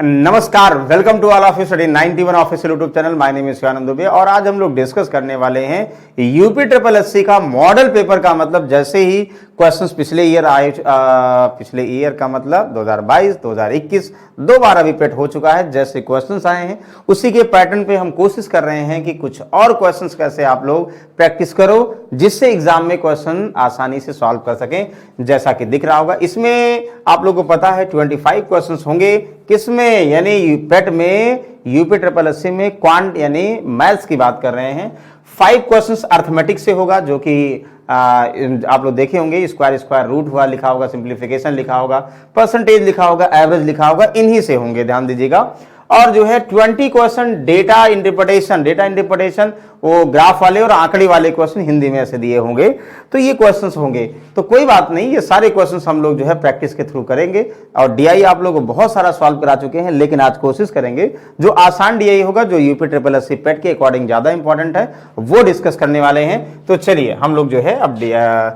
नमस्कार, welcome to all of you study 91 official YouTube channel. My name is Shivanand Dubey और आज हम लोग डिस्कस करने वाले हैं यूपी ट्रिपल एससी का मॉडल पेपर का। मतलब जैसे ही क्वेश्चंस पिछले ईयर आए, पिछले ईयर का मतलब 2022 2021 दो बार अभी पेट हो चुका है। जैसे क्वेश्चंस आए हैं उसी के पैटर्न पे हम कोशिश कर रहे हैं कि कुछ और क्वेश्चंस कैसे आप लोग प्रैक्टिस करो जिससे एग्जाम में क्वेश्चन आसानी से सॉल्व कर सकें। जैसा कि दिख रहा होगा इसमें आप लोगों को पता है 25 क्वेश्चंस होंगे। किसमें? यानी पेट में, यूपी ट्रिपल एससी में क्वांट यानी मैथ्स की बात कर रहे हैं। 5 क्वेश्चंस अर्थमेटिक से होगा, जो कि आप लोग देखे होंगे। स्क्वायर रूट हुआ लिखा होगा, सिंप्लीफिकेशन लिखा होगा, परसेंटेज लिखा होगा, एवरेज लिखा होगा, इन्हीं से होंगे, ध्यान दीजिएगा। और जो है 20 क्वेश्चन डेटा इंटरप्रिटेशन वो ग्राफ वाले और आंकड़े वाले क्वेश्चन हिंदी में ऐसे दिए होंगे। तो ये क्वेश्चंस होंगे, तो कोई बात नहीं, ये सारे क्वेश्चंस हम लोग जो है प्रैक्टिस के थ्रू करेंगे। और डीआई आप लोग बहुत सारा सॉल्व करा चुके हैं, लेकिन आज कोशिश करेंगे जो आसान डीआई होगा, जो यूपी ट्रिपल एससी पेट के अकॉर्डिंग ज्यादा इंपॉर्टेंट है, वो डिस्कस करने वाले हैं। तो चलिए हम लोग जो है अब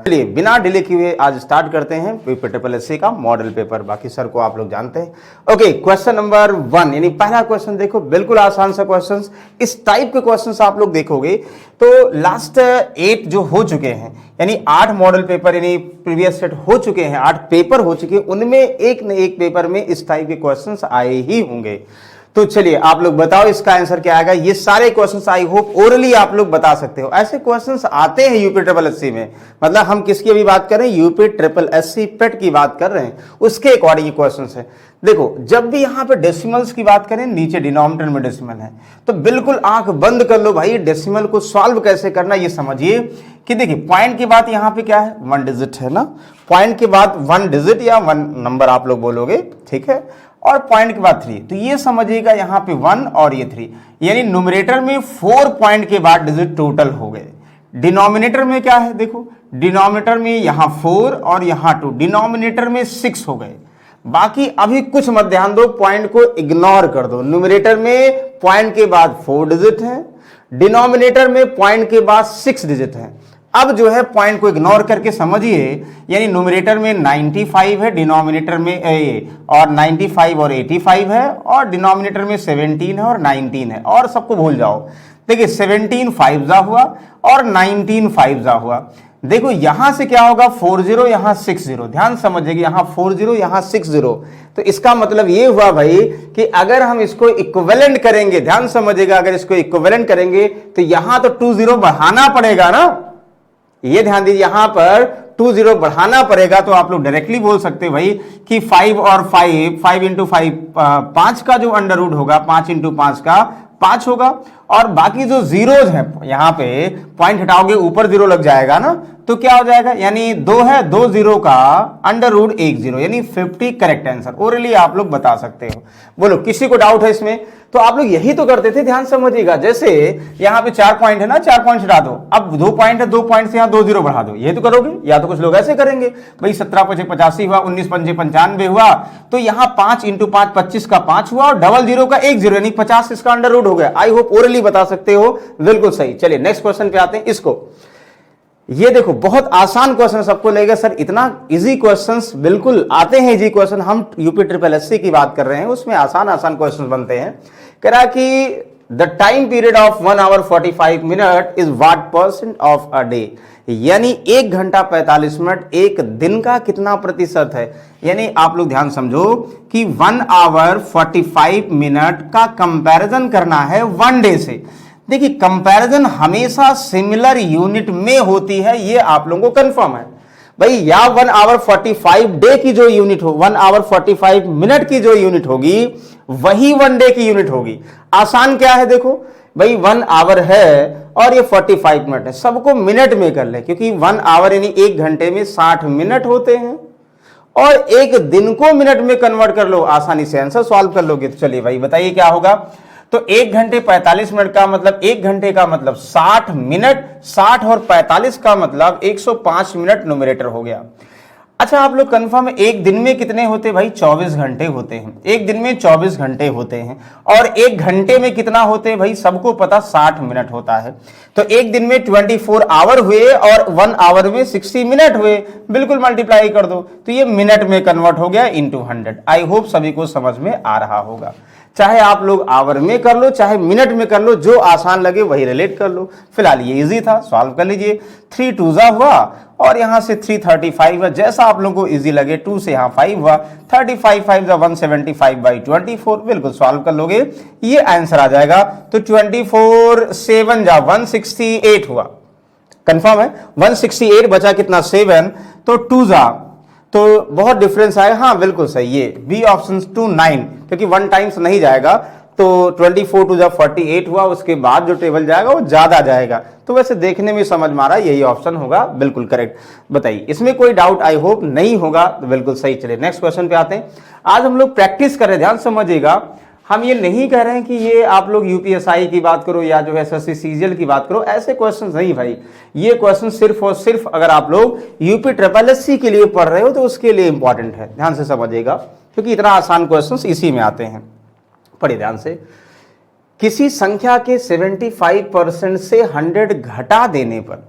चलिए बिना डिले किए आज स्टार्ट करते हैं यूपी ट्रिपल एससी का मॉडल पेपर। बाकी सर को आप लोग जानते हैं। ओके, क्वेश्चन नंबर 1 यानी पहला क्वेश्चन देखो, बिल्कुल आसान सा क्वेश्चन। इस टाइप के क्वेश्चन आप लोग देखोगे तो लास्ट 8 जो हो चुके हैं, यानी 8 मॉडल पेपर यानी प्रीवियस सेट हो चुके हैं, 8 पेपर हो चुके हैं, उनमें एक न एक पेपर में इस टाइप के क्वेश्चंस आए ही होंगे। तो चलिए आप लोग बताओ इसका आंसर क्या आएगा। ये सारे क्वेश्चंस आई होप ओरली आप लोग बता सकते हो। ऐसे क्वेश्चंस आते हैं यूपी ट्रिपल एससी में। मतलब हम किसकी अभी बात कर रहे हैं? यूपी ट्रिपल एससी पेट की बात कर रहे हैं, उसके अकॉर्डिंग क्वेश्चंस है। देखो, जब भी यहां पे डेसिमल्स की बात करें, नीचे डिनोमिनेटर में डेसिमल है, तो बिल्कुल आंख बंद कर लो भाई। डेसिमल को सॉल्व कैसे करना ये समझिए कि देखिए पॉइंट की बात यहां पे क्या है, 1 डिजिट है ना। पॉइंट के बाद 1 डिजिट या 1 नंबर आप लोग बोलोगे, ठीक है। और पॉइंट के बाद 3, तो ये समझिएगा यहां पे 1 और ये 3, यानी न्यूमरेटर में 4 पॉइंट के बाद डिजिट टोटल हो गए। डिनोमिनेटर में क्या है? देखो, डिनोमिनेटर में यहां 4 और यहां 2, डिनोमिनेटर में 6 हो गए। बाकी अभी कुछ मत ध्यान दो, पॉइंट को इग्नोर कर दो। न्यूमरेटर में पॉइंट के बाद 4 डिजिट है, डिनोमिनेटर में पॉइंट के बाद 6 डिजिट है। अब जो है पॉइंट को इग्नोर करके समझिए, यानी न्यूमरेटर में 95 है, डिनोमिनेटर में और 95 और 85 है, और डिनोमिनेटर में 17 है और 19 है, और सबको भूल जाओ। देखिए 17 5 जा हुआ और 19 5 जा हुआ। देखो यहां से क्या होगा, 40 यहां 60, ध्यान समझिएगा, यहां 40 यहां 60। तो इसका मतलब ये हुआ भाई कि अगर हम इसको इक्विवेलेंट करेंगे, ध्यान समझिएगा, अगर इसको इक्विवेलेंट करेंगे तो यहां तो 20 बढ़ाना पड़ेगा ना। ये ध्यान दीजिए, यहां पर 20 बढ़ाना पड़ेगा। तो आप लोग डायरेक्टली बोल सकते भाई कि 5 और 5 इंटू 5 5 का जो अंडर रूट होगा, 5 इंटू 5 का 5 होगा। और बाकी जो जीरोज है, यहां पे पॉइंट हटाओगे ऊपर 0 लग जाएगा ना, तो क्या हो जाएगा, यानी 2 है, 2 0 का अंडर रूट 1 0, यानी 50 करेक्ट आंसर। ओरली आप लोग बता सकते हो। बोलो किसी को डाउट है इसमें? तो आप लोग यही तो करते थे, ध्यान समझिएगा। जैसे यहां पे 4 पॉइंट है ना, 4 पॉइंट हटा दो। अब 2 पॉइंट है, 2 पॉइंट से यहां 2 0 बढ़ा दो। ये तो करोगे, या तो कुछ लोग ऐसे करेंगे भाई 17 5 85 हुआ, 19 5 95 हुआ, तो यहां 5 इंटू 5 25 का 5 हुआ, और डबल 0 का 1 0, यानी 50 इसका अंडर रूट हो गया। आई होप ओरली बता सकते हो, बिल्कुल सही। चलिए नेक्स्ट क्वेश्चन पे आते हैं। इसको ये देखो, बहुत आसान क्वेश्चन सबको लगेगा सर इतना इजी क्वेश्चंस, बिल्कुल आते हैं इजी क्वेश्चन। हम यूपी ट्रिपल एससी की बात कर रहे हैं, उसमें आसान क्वेश्चन बनते हैं। कह रहा कि the time period of 1 hour 45 minute is what percent of a day, यानी 1 घंटा 45 मिनट एक दिन का कितना प्रतिशत है। यानी आप लोग ध्यान समझो कि 1 hour 45 minute का कंपैरिजन करना है 1 डे से। देखिए कंपैरिजन हमेशा सिमिलर यूनिट में होती है, ये आप लोगों को कंफर्म है भाई। या 1 hour 45 डे की जो यूनिट हो, 1 hour 45 मिनट की जो यूनिट होगी, वही 1 डे की यूनिट होगी। आसान क्या है, देखो भाई 1 hour है और ये 45 मिनट है, सबको मिनट में कर ले, क्योंकि 1 hour यानी 1 घंटे में 60 मिनट होते हैं, और एक दिन को मिनट में कन्वर्ट कर लो, आसानी से आंसर सॉल्व कर लोगे। तो चलिए भाई बताइए क्या होगा। तो 1 घंटे 45 मिनट का मतलब 1 घंटे का मतलब 60 मिनट, 60 और 45 का मतलब 105 मिनट न्यूमरेटर हो गया। अच्छा आप लोग कंफर्म है, एक दिन में कितने होते भाई? 24 घंटे होते हैं। एक दिन में 24 घंटे होते हैं। और एक घंटे में कितना होते हैं भाई? सबको पता 60 मिनट होता है। तो एक दिन में 24 आवर हुए और 1 आवर में 60 मिनट हुए, बिल्कुल मल्टीप्लाई कर दो तो ये मिनट में कन्वर्ट हो गया इनटू 100। आई होप सभी को समझ में आ रहा होगा। चाहे आप लोग आवर में कर लो चाहे मिनट में कर लो, जो आसान लगे वही रिलेट कर लो। फिलहाल ये इजी था, सॉल्व कर लीजिए। 3 2 हुआ और यहां से 3 35 है, जैसा आप लोगों को इजी लगे। 2 से यहां 5 हुआ, 35 5 175/24, बिल्कुल सॉल्व कर लोगे, ये आंसर आ जाएगा। तो 24 7 168 हुआ। कंफर्म है? 168 बचा कितना? 7, तो 2 तो बहुत डिफरेंस आएगा। हाँ बिल्कुल सही, ये बी ऑप्शन 2 9, क्योंकि 1 टाइम्स नहीं जाएगा। तो 24 2 48 हुआ, उसके बाद जो टेबल जाएगा वो ज्यादा जाएगा। तो वैसे देखने में समझ में आ रहा है यही ऑप्शन होगा, बिल्कुल करेक्ट। बताइए, इसमें कोई डाउट आई होप नहीं होगा, तो बिल्कुल सही। चलिए नेक्स्ट क्वेश्चन पे आते हैं। आज हम लोग प्रैक्टिस कर रहे हैं, ध्यान समझिएगा। हम ये नहीं कह रहे हैं कि ये आप लोग यूपीएसआई की बात करो या जो एसएससी सीजीएल की बात करो, ऐसे क्वेश्चन नहीं भाई। ये क्वेश्चन सिर्फ और सिर्फ अगर आप लोग यूपी ट्रिपल एससी के लिए पढ़ रहे हो तो उसके लिए इंपॉर्टेंट है, ध्यान से समझिएगा, क्योंकि इतना आसान क्वेश्चन इसी में आते हैं। पढ़िए ध्यान से। किसी संख्या के 75% से 100 घटा देने पर,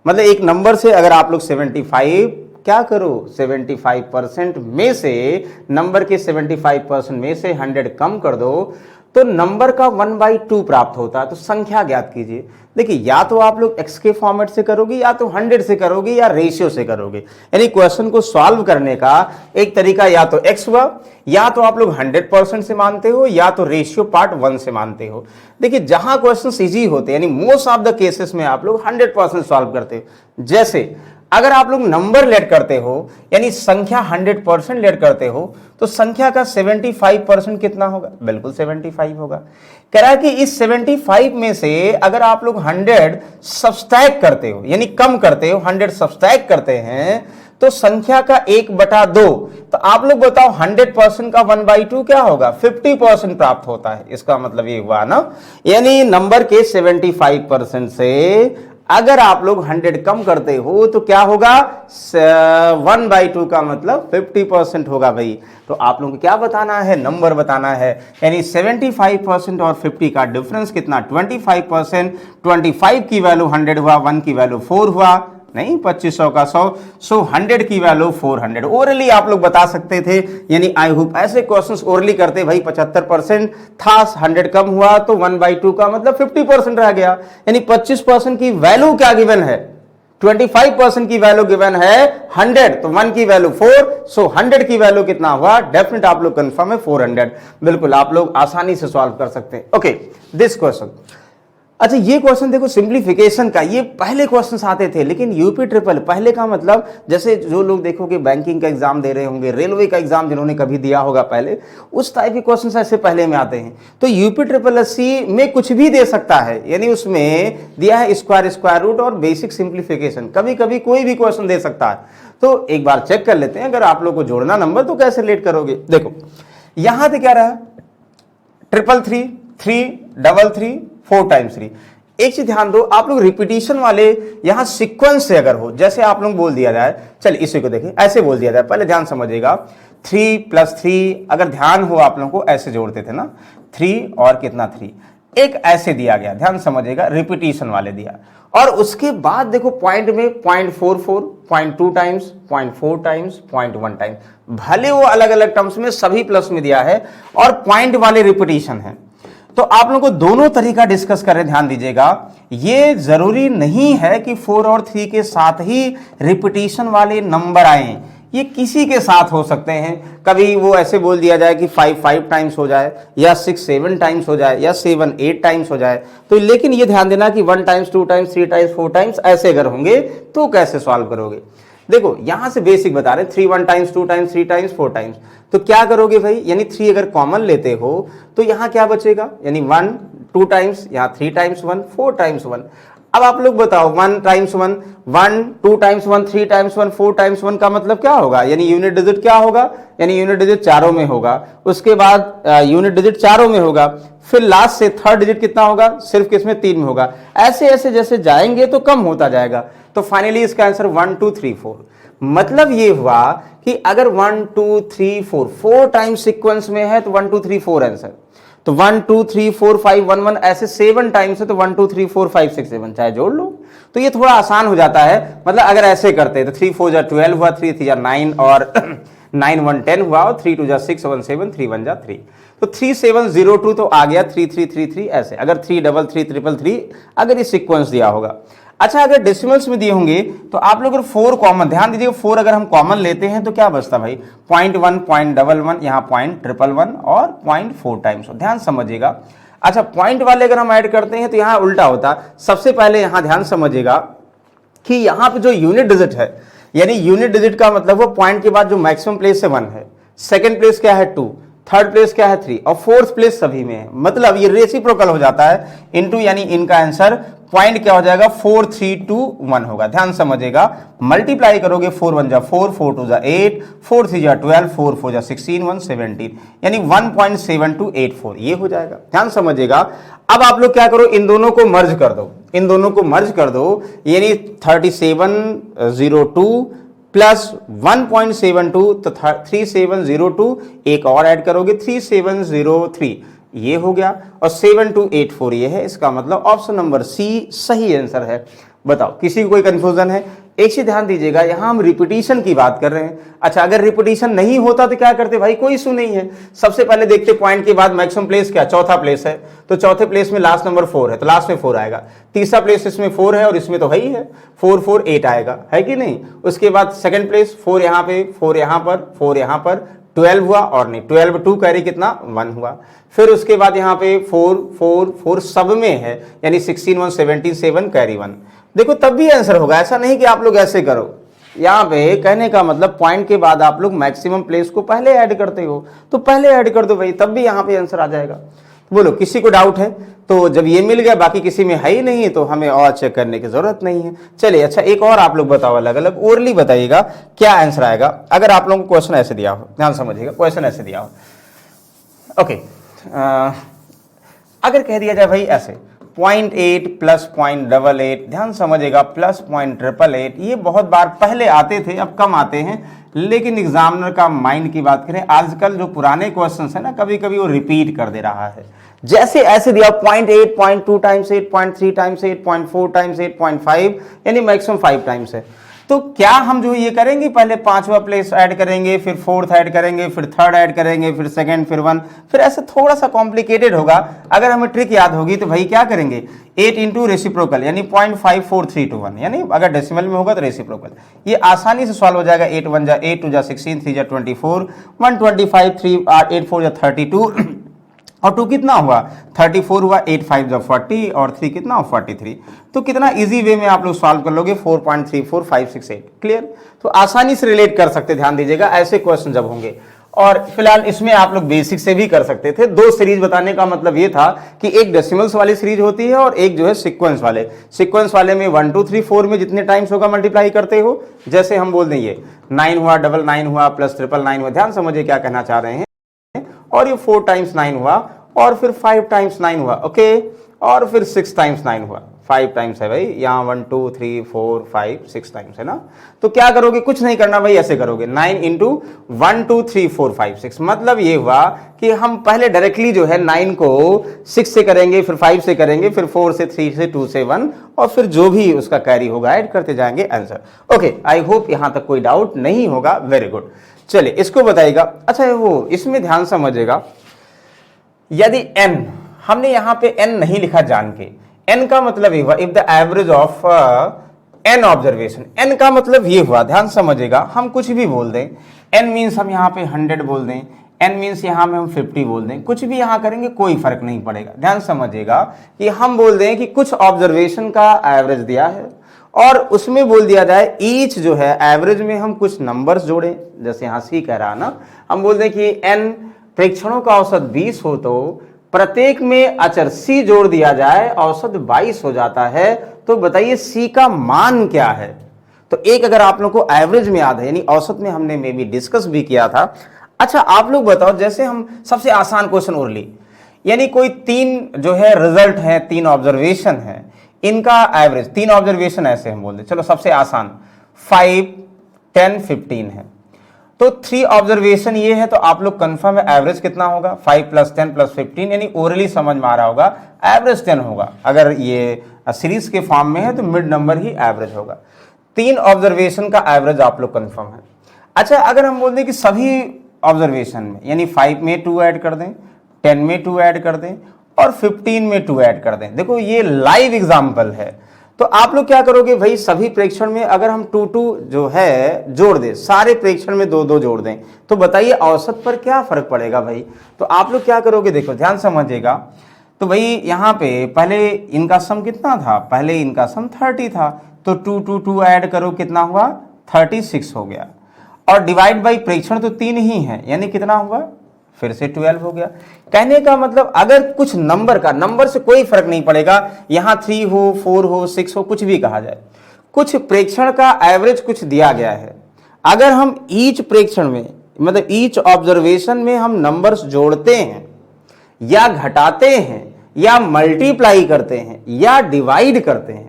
मतलब एक नंबर से अगर आप लोग 75 क्या करो, 75% में से, नंबर के 75% में से 100 कम कर दो तो नंबर का 1/2 प्राप्त होता है। तो संख्या ज्ञात कीजिए। देखिए, या तो आप लोग x के फॉर्मेट से करोगे, या तो 100 से करोगे, या रेशियो से करोगे। यानी क्वेश्चन को सॉल्व करने का एक तरीका या तो x हुआ, या तो आप लोग 100% से मानते हो, या तो रेशियो पार्ट 1 से मानते हो। देखिए, जहां क्वेश्चन इजी होते हैं, यानी मोस्ट ऑफ द केसेस में आप लोग 100% सॉल्व करते हो। जैसे अगर आप लोग नंबर लेट करते हो, यानी संख्या 100% लेट करते हो, तो संख्या का 75% कितना होगा? बिल्कुल 75 होगा। कह रहा है कि इस 75 में से अगर आप लोग 100 सब्सट्रैक्ट करते हो, यानी कम करते हो, 100 सब्सट्रैक्ट करते हैं, तो संख्या का 1/2, तो आप लोग बताओ 100% का 1/2 क्या होगा? 50% प्राप्त होता है। इसका मतलब ये हुआ ना, यानी नंबर के 75% से अगर आप लोग 100 कम करते हो तो क्या होगा? 1/2 का मतलब 50% होगा भाई। तो आप लोगों को क्या बताना है? नंबर बताना है। यानी 75% और 50 का डिफरेंस कितना? 25%। 25 की वैल्यू 100 हुआ, 1 की वैल्यू 4 हुआ, नहीं 2500 का 100, सो 100 की वैल्यू 400। ओरली आप लोग बता सकते थे, यानी आई होप ऐसे क्वेश्चंस ओरली करते भाई। 75% था, 100 कम हुआ तो 1/2 का मतलब 50% रह गया। यानी 25% की वैल्यू क्या गिवन है? 25% की वैल्यू गिवन है 100, तो 1 की वैल्यू 4, सो 100 की वैल्यू कितना हुआ? डेफिनेट आप लोग कंफर्म है 400। बिल्कुल आप लोग आसानी से सॉल्व कर सकते हैं। Okay, this question. अच्छा, ये क्वेश्चन देखो सिंप्लीफिकेशन का, ये पहले क्वेश्चन आते थे, लेकिन यूपी ट्रिपल पहले का मतलब, जैसे जो लोग देखोगे बैंकिंग का एग्जाम दे रहे होंगे, रेलवे का एग्जाम जिन्होंने कभी दिया होगा पहले, उस टाइप के क्वेश्चन ऐसे पहले में आते हैं। तो यूपी ट्रिपल एससी में कुछ भी दे सकता है, यानी उसमें दिया है स्क्वायर रूट और बेसिक सिंप्लीफिकेशन, कभी कभी कोई भी क्वेश्चन दे सकता है। तो एक बार चेक कर लेते हैं, अगर आप लोग को जोड़ना नंबर तो कैसे लेट करोगे। देखो यहां पे क्या रहा? 333 3 3 4 टाइम्स 3। एक चीज ध्यान दो, आप लोग रिपीटिशन वाले यहां सीक्वेंस से अगर हो, जैसे आप लोग बोल दिया जाए, चलिए इसी को देखें, ऐसे बोल दिया जाए, पहले ध्यान समझिएगा। 3 + 3 अगर ध्यान हो आप लोगों को, ऐसे जोड़ते थे ना, 3 और कितना 3, एक ऐसे दिया गया, ध्यान समझिएगा, रिपीटिशन वाले दिया। और उसके बाद देखो पॉइंट में 0.44, 0.2 टाइम्स, 0.4 टाइम्स, 0.1 टाइम्स, भले वो अलग अलग टर्म्स में सभी प्लस में दिया है और पॉइंट वाले रिपीटिशन है। तो आप लोगों को दोनों तरीका डिस्कस करें, ध्यान दीजिएगा। ये जरूरी नहीं है कि 4 और 3 के साथ ही रिपीटिशन वाले नंबर आए, ये किसी के साथ हो सकते हैं। कभी वो ऐसे बोल दिया जाए कि 5 टाइम्स हो जाए, या 6 टाइम्स हो जाए, या 7 टाइम्स हो जाए। तो लेकिन ये ध्यान देना कि 1 टाइम्स 2 टाइम्स 3 टाइम्स 4 टाइम्स ऐसे अगर होंगे तो कैसे सॉल्व करोगे। देखो यहां से बेसिक बता रहे हैं, 3 1 टाइम्स 2 टाइम्स 3 टाइम्स 4 टाइम्स, तो क्या करोगे भाई, यानी 3 अगर कॉमन लेते हो तो यहां क्या बचेगा, यानी 1 2 टाइम्स, यहां 3 टाइम्स 1 4 टाइम्स 1। अब आप लोग बताओ 1 टाइम्स 1 1 2 टाइम्स 1 3 टाइम्स 1 4 टाइम्स 1 का मतलब क्या होगा, यानी यूनिट डिजिट क्या होगा, यानी यूनिट डिजिट चारों में होगा, उसके बाद यूनिट डिजिट चारों में होगा, फिर लास्ट से थर्ड डिजिट कितना होगा, सिर्फ किसमें 3 में होगा। ऐसे ऐसे जैसे जाएंगे तो कम होता जाएगा। तो फाइनली इसका आंसर 1 2 3 4। मतलब ये हुआ कि अगर 1 2 3 4 4 टाइम्स सीक्वेंस में है तो 1 2 3 4 आंसर, तो 1 2 3 4 5 1 1 ऐसे 7 टाइम्स है तो 1 2 3 4 5 6 7 चाहे जोड़ लो, तो ये थोड़ा आसान हो जाता है। मतलब अगर ऐसे करते तो 3 4 जा 12 हुआ, 3 3 जा 9 और 9 1 10 हुआ, और 3 2 जा 6 1 7 3 1 जा 3, तो 3702 तो आ गया 3333 ऐसे। अगर 3 3 3 3 3 अगर ये सीक्वेंस दिया होगा। अच्छा अगर डेसिमल्स में दिए होंगे तो आप लोग अगर 4 कॉमन, ध्यान दीजिए 4 अगर हम कॉमन लेते हैं तो क्या बचता भाई, 0.1 0.11 यहाँ 0.111 और 0.4 टाइम्स, ध्यान समझिएगा। अच्छा पॉइंट वाले अगर हम ऐड करते हैं तो यहाँ उल्टा होता। सबसे पहले यहाँ ध्यान समझिएगा कि यहाँ पे जो यूनिट डिजिट है, यानी यूनिट डिजिट का मतलब वो पॉइंट के बाद जो मैक्सिमम प्लेस है 1 है, सेकंड प्लेस क्या है 2, थर्ड प्लेस क्या है 3 और फोर्थ प्लेस सभी में है। मतलब ये रेसिप्रोकल हो जाता है इनटू, यानी इनका आंसर पॉइंट क्या हो जाएगा 4 3 2 1 होगा। ध्यान समझिएगा, मल्टीप्लाई करोगे 4 1 जा 4 4 2 जा 8 4 3 जा 12 4 4 जा 16 1 17, यानी 1.7284 ये हो जाएगा। ध्यान समझिएगा। अब आप लोग क्या करो, इन दोनों को मर्ज कर दो, इन दोनों को मर्ज कर दो, यानी 3702 प्लस 1.72 तो 3702, एक और ऐड करोगे 3703 ये हो गया, और 7284 ये है। इसका मतलब ऑप्शन नंबर सी सही आंसर है। बताओ किसी को कोई कंफ्यूजन है? एक चीज ध्यान दीजिएगा, यहां हम रिपीटिशन की बात कर रहे हैं। अच्छा अगर रिपीटिशन नहीं होता तो क्या करते भाई, कोई इशू नहीं है। सबसे पहले देखते पॉइंट के बाद मैक्सिमम प्लेस क्या, चौथा प्लेस है, तो चौथे प्लेस में लास्ट नंबर 4 है तो लास्ट में 4 आएगा। तीसरा प्लेस इसमें 4 है और इसमें तो है ही है, 4 4 8 आएगा, है कि नहीं। उसके बाद सेकंड प्लेस 4 यहाँ पे, 4 यहाँ पर, 4 यहाँ पर, 12 हुआ और नहीं 12 2 कैरी कितना 1 हुआ। फिर उसके बाद यहाँ पे 4 4 4 सब में है, यानी 16 1 17 7 कैरी 1। देखो तब भी आंसर होगा, ऐसा नहीं कि आप लोग ऐसे करो। यहाँ पे कहने का मतलब पॉइंट के बाद आप लोग मैक्सिमम प्लेस को पहले ऐड करते हो तो पहले ऐड कर दो भाई, तब भी यहाँ पे आंसर आ जाएगा। बोलो किसी को डाउट है? तो जब ये मिल गया बाकी किसी में है ही नहीं तो हमें और चेक करने की जरूरत नहीं है। चलिए अच्छा एक और आप लोग बताओ, अलग अलग ओरली बताइएगा क्या आंसर आएगा। अगर आप लोगों को क्वेश्चन ऐसे दिया हो, ध्यान समझिएगा, क्वेश्चन ऐसे दिया हो, ओके, अगर कह दिया जाए भाई ऐसे 0.8 प्लस 0.88, ध्यान समझिएगा, प्लस 0.888, ये बहुत बार पहले आते थे, अब कम आते हैं। लेकिन एग्जामिनर का माइंड की बात करें, आजकल जो पुराने क्वेश्चंस है ना, कभी कभी वो रिपीट कर दे रहा है। जैसे ऐसे दिया 0.8 0.2 टाइम्स 8 0.3 टाइम्स 8 0.4 टाइम्स 8 यानी मैक्सिमम 5 टाइम्स है। तो क्या हम जो ये करेंगे, पहले पांचवा प्लेस ऐड करेंगे, फिर फोर्थ ऐड करेंगे, फिर थर्ड ऐड करेंगे, फिर सेकंड, फिर 1, फिर ऐसे थोड़ा सा कॉम्प्लिकेटेड होगा। अगर हमें ट्रिक याद होगी तो भाई क्या करेंगे, 8 इंटू रेसिप्रोकल यानी 0.54321, यानी अगर डेसिमल में होगा तो रेसिप्रोकल, ये आसानी से सॉल्व हो जाएगा। 8 1 जा 8 2 जा 16 3 जा 24 125 3 8 4 जा 32 और 2 कितना हुआ 34 हुआ, 8 5 जा 40 और 3 कितना हुआ 43। तो कितना इजी वे में आप लोग सॉल्व कर लोगे, 4.34568। क्लियर? तो आसानी से रिलेट कर सकते, ध्यान दीजिएगा ऐसे क्वेश्चन जब होंगे। और फिलहाल इसमें आप लोग बेसिक से भी कर सकते थे। 2 सीरीज बताने का मतलब ये था कि एक डेसिमल्स वाली सीरीज होती है और एक जो है सीक्वेंस वाले। सीक्वेंस वाले में 1 2 3 4 में जितने टाइम्स होगा मल्टीप्लाई करते हो, जैसे हम बोल देंगे 9 हुआ, 99 हुआ, प्लस 999 हुआ। ध्यान समझिए क्या कहना चाह रहे हैं। और ये 4 टाइम्स 9 हुआ, और फिर 5 टाइम्स 9 हुआ, ओके, और फिर 6 टाइम्स 9 हुआ। 5 टाइम्स है भाई, यहाँ 1 2 3 4 5 6 टाइम्स है ना। तो क्या करोगे, कुछ नहीं करना भाई, ऐसे करोगे 9 इंटू 1 2 3 4 5 6। मतलब ये हुआ कि हम पहले डायरेक्टली जो है 9 को 6 से करेंगे, फिर 5 से करेंगे, फिर 4 से 3 से 2 से 1, और फिर जो भी उसका कैरी होगा ऐड करते जाएंगे आंसर। ओके, आई होप यहां तक कोई डाउट नहीं होगा। Very good. चलिए इसको बताइएगा। अच्छा वो इसमें ध्यान समझिएगा, यदि n, हमने यहां पे n नहीं लिखा जान के, n का मतलब ये हुआ if the average of n observation. n का मतलब ये हुआ, ध्यान समझिएगा, हम कुछ भी बोल दें, n मीन्स हम यहाँ पे 100 बोल दें, n मीन्स यहाँ में हम 50 बोल दें, कुछ भी यहाँ करेंगे कोई फर्क नहीं पड़ेगा। ध्यान समझिएगा कि हम बोल दें कि कुछ ऑब्जर्वेशन का एवरेज दिया है और उसमें बोल दिया जाए ईच जो है एवरेज में हम कुछ नंबर्स जोड़ें, जैसे यहाँ सी कह रहा ना, हम बोल दें कि n प्रेक्षणों का औसत 20 हो तो प्रत्येक में अचर c जोड़ दिया जाए, औसत 22 हो जाता है। तो बताइए c का मान क्या है। तो एक अगर आप लोग को एवरेज में याद है, यानी औसत में हमने मे बी डिस्कस भी किया था। अच्छा आप लोग बताओ, जैसे हम सबसे आसान क्वेश्चन और ली, यानी कोई 3 जो है रिजल्ट है, 3 ऑब्जर्वेशन है, इनका एवरेज, 3 ऑब्जर्वेशन ऐसे हम बोल दें, चलो सबसे आसान 5 10 15 है। तो 3 ऑब्जर्वेशन ये है, तो आप लोग कंफर्म है एवरेज कितना होगा 5 + 10 + 15, यानी ओरली समझ में आ रहा होगा एवरेज 10 होगा। अगर ये सीरीज के फॉर्म में है तो मिड नंबर ही एवरेज होगा। 3 ऑब्जर्वेशन का एवरेज आप लोग कंफर्म है। अच्छा, अगर हम बोल दें कि सभी ऑब्जर्वेशन में, यानी 5 में 2 ऐड कर दें, 10 में 2 ऐड कर दें और 15 में 2 ऐड कर दें। देखो ये लाइव एग्जाम्पल है, तो आप लोग क्या करोगे भाई, सभी प्रेक्षण में अगर हम 2 जो है जोड़ दें, सारे प्रेक्षण में 2 जोड़ दें, तो बताइए औसत पर क्या फर्क पड़ेगा भाई। तो आप लोग क्या करोगे, देखो ध्यान समझिएगा। तो भाई यहाँ पे पहले इनका सम कितना था, पहले इनका सम 30 था, तो 2 ऐड करो कितना हुआ 36 हो गया, और डिवाइड बाई प्रेक्षण तो 3 ही है, यानी कितना हुआ फिर से 12 हो गया। कहने का मतलब अगर कुछ नंबर से कोई फर्क नहीं पड़ेगा, यहां 3 हो 4 हो 6 हो कुछ भी कहा जाए, कुछ प्रेक्षण का एवरेज कुछ दिया गया है। अगर हम ईच प्रेक्षण में मतलब ईच ऑब्जर्वेशन में हम नंबर्स जोड़ते हैं या घटाते हैं या मल्टीप्लाई करते हैं या डिवाइड करते हैं,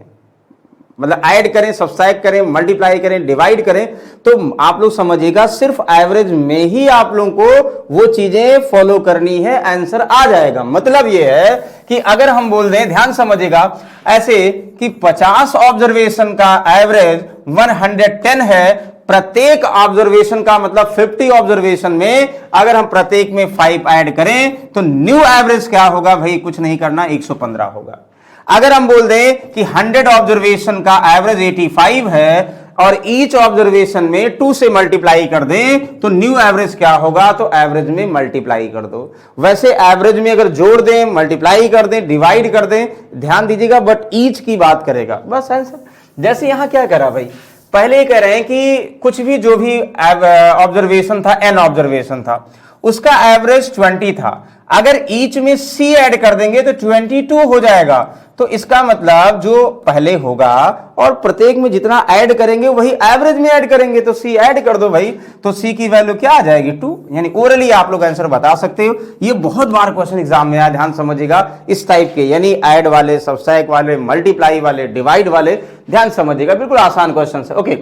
मतलब ऐड करें, सब्सट्रैक्ट करें, मल्टीप्लाई करें, डिवाइड करें, तो आप लोग समझिएगा सिर्फ एवरेज में ही आप लोगों को वो चीजें फॉलो करनी है, आंसर आ जाएगा। मतलब ये है कि अगर हम बोल दें, ध्यान समझिएगा, ऐसे कि 50 ऑब्जर्वेशन का एवरेज 110 है, प्रत्येक ऑब्जर्वेशन का मतलब 50 ऑब्जर्वेशन में अगर हम प्रत्येक में 5 ऐड करें तो न्यू एवरेज क्या होगा भाई, कुछ नहीं करना, 115 होगा। अगर हम बोल दें कि 100 ऑब्जर्वेशन का एवरेज 85 है और ईच ऑब्जर्वेशन में 2 से मल्टीप्लाई कर दें तो न्यू एवरेज क्या होगा, तो एवरेज में मल्टीप्लाई कर दो। वैसे एवरेज में अगर जोड़ दें, मल्टीप्लाई कर दें, डिवाइड कर दें, ध्यान दीजिएगा, बट ईच की बात करेगा बस आंसर। जैसे यहां क्या करा भाई, पहले कह रहे हैं कि कुछ भी जो भी ऑब्जर्वेशन था, n ऑब्जर्वेशन था, उसका एवरेज 20 था। अगर ईच में c ऐड कर देंगे तो 22 हो जाएगा। तो इसका मतलब जो पहले होगा और प्रत्येक में जितना ऐड करेंगे वही एवरेज में ऐड करेंगे, तो c ऐड कर दो भाई, तो c की वैल्यू क्या आ जाएगी 2। यानी ओरली आप लोग आंसर बता सकते हो। ये बहुत बार क्वेश्चन एग्जाम में आया, ध्यान समझिएगा, इस टाइप के, यानी ऐड वाले, सब्सट्रैक्ट वाले, मल्टीप्लाई वाले, डिवाइड वाले, ध्यान समझिएगा, बिल्कुल आसान क्वेश्चन है। Okay,